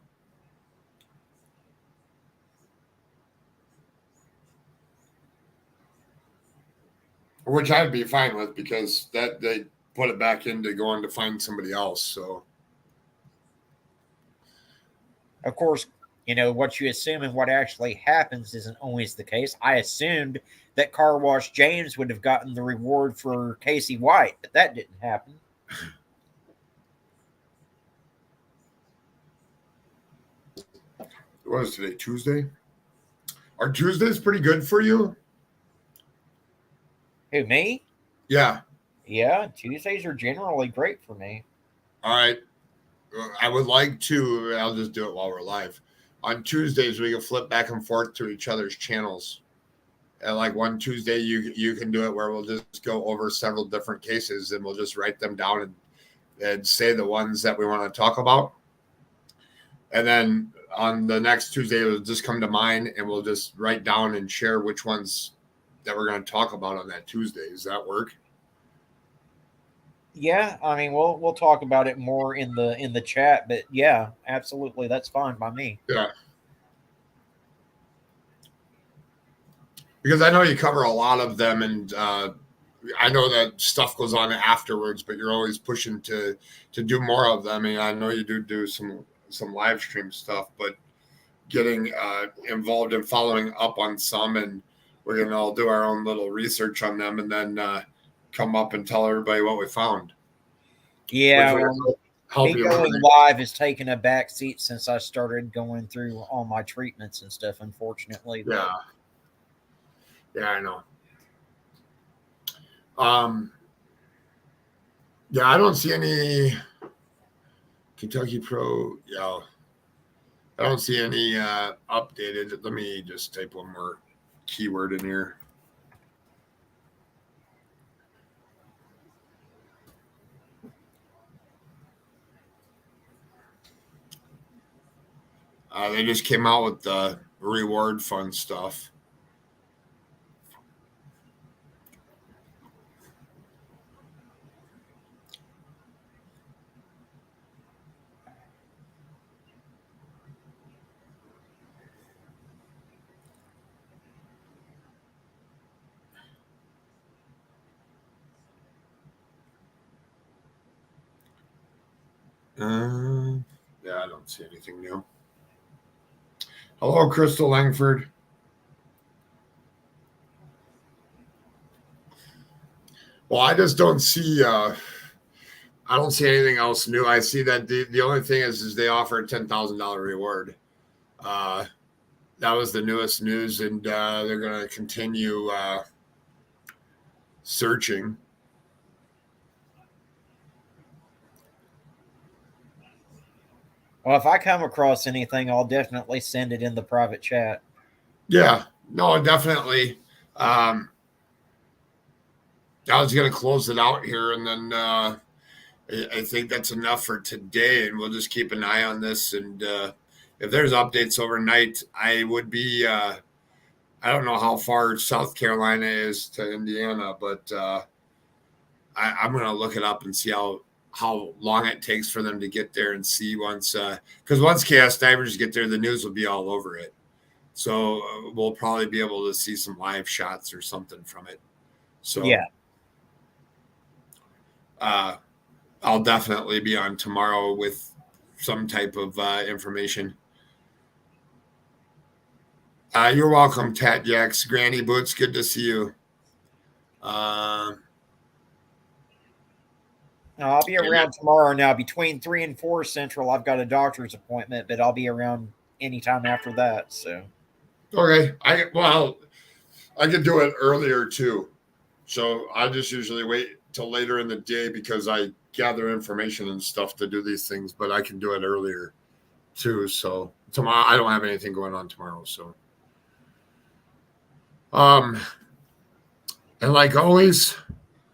B: Which I'd be fine with because that they put it back into going to find somebody else. So,
C: of course, You know, what you assume and what actually happens isn't always the case. I assumed that Car Wash James would have gotten the reward for Casey White, but that didn't happen.
B: What is today? Tuesday? Are Tuesdays pretty good for you?
C: Who, me?
B: Yeah.
C: Yeah, Tuesdays are generally great for me.
B: All right. I would like to, I'll just do it while we're live. On Tuesdays, we can flip back and forth to each other's channels. And like one Tuesday, you can do it where we'll just go over several different cases and we'll just write them down and say the ones that we want to talk about. And then on the next Tuesday, it'll just come to mind and we'll just write down and share which ones that we're going to talk about on that Tuesday. Does that work?
C: Yeah, I mean, we'll talk about it more in the chat, but yeah, absolutely, that's fine by me.
B: Yeah. Because I know you cover a lot of them, and I know that stuff goes on afterwards, but you're always pushing to do more of them. And I know you do some live stream stuff, but getting involved in following up on some, and we're going to all do our own little research on them, and then come up and tell everybody what we found.
C: Yeah,
B: help
C: me
B: you
C: going live has taken a back seat since I started going through all my treatments and stuff, unfortunately.
B: Yeah. Yeah, I know. Yeah, I don't see any Kentucky Pro. Yeah, I don't see any updated. Let me just type one more keyword in here. They just came out with the reward fund stuff. Yeah, I don't see anything new. Hello, Crystal Langford. Well, I just don't see. I don't see anything else new. I see that the only thing is they offer a $10,000 reward. That was the newest news, and they're going to continue searching.
C: Well, if I come across anything, I'll definitely send it in the private chat.
B: Yeah, no, definitely. I was going to close it out here, and then I think that's enough for today, and we'll just keep an eye on this. And if there's updates overnight, I would be. I don't know how far South Carolina is to Indiana, but I'm going to look it up and see how long it takes for them to get there and see once, because once Chaos Divers get there, the news will be all over it. So we'll probably be able to see some live shots or something from it. So
C: yeah,
B: I'll definitely be on tomorrow with some type of information. You're welcome, Tat Jax. Granny Boots, good to see you.
C: I'll be around tomorrow now between 3 and 4 Central. I've got a doctor's appointment, but I'll be around anytime after that. So,
B: okay. I could do it earlier too. So I just usually wait till later in the day because I gather information and stuff to do these things, but I can do it earlier too. So tomorrow, I don't have anything going on tomorrow. So, and like always,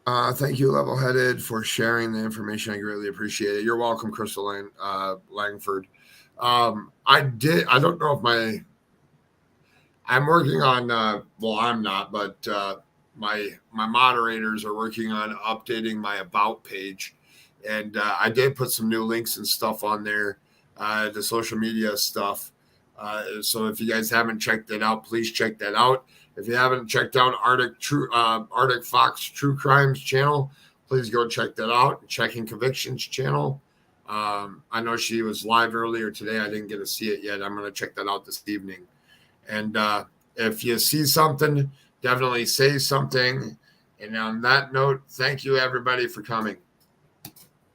B: thank you, Level Headed, for sharing the information. I greatly appreciate it. You're welcome, Crystal Langford. I don't know if I'm working on, well, I'm not, but my moderators are working on updating my About page. And I did put some new links and stuff on there, the social media stuff. So if you guys haven't checked it out, please check that out. If you haven't checked out Arctic Fox True Crimes channel, please go check that out. Checking Convictions channel. I know she was live earlier today. I didn't get to see it yet. I'm going to check that out this evening. And if you see something, definitely say something. And on that note, thank you everybody for coming.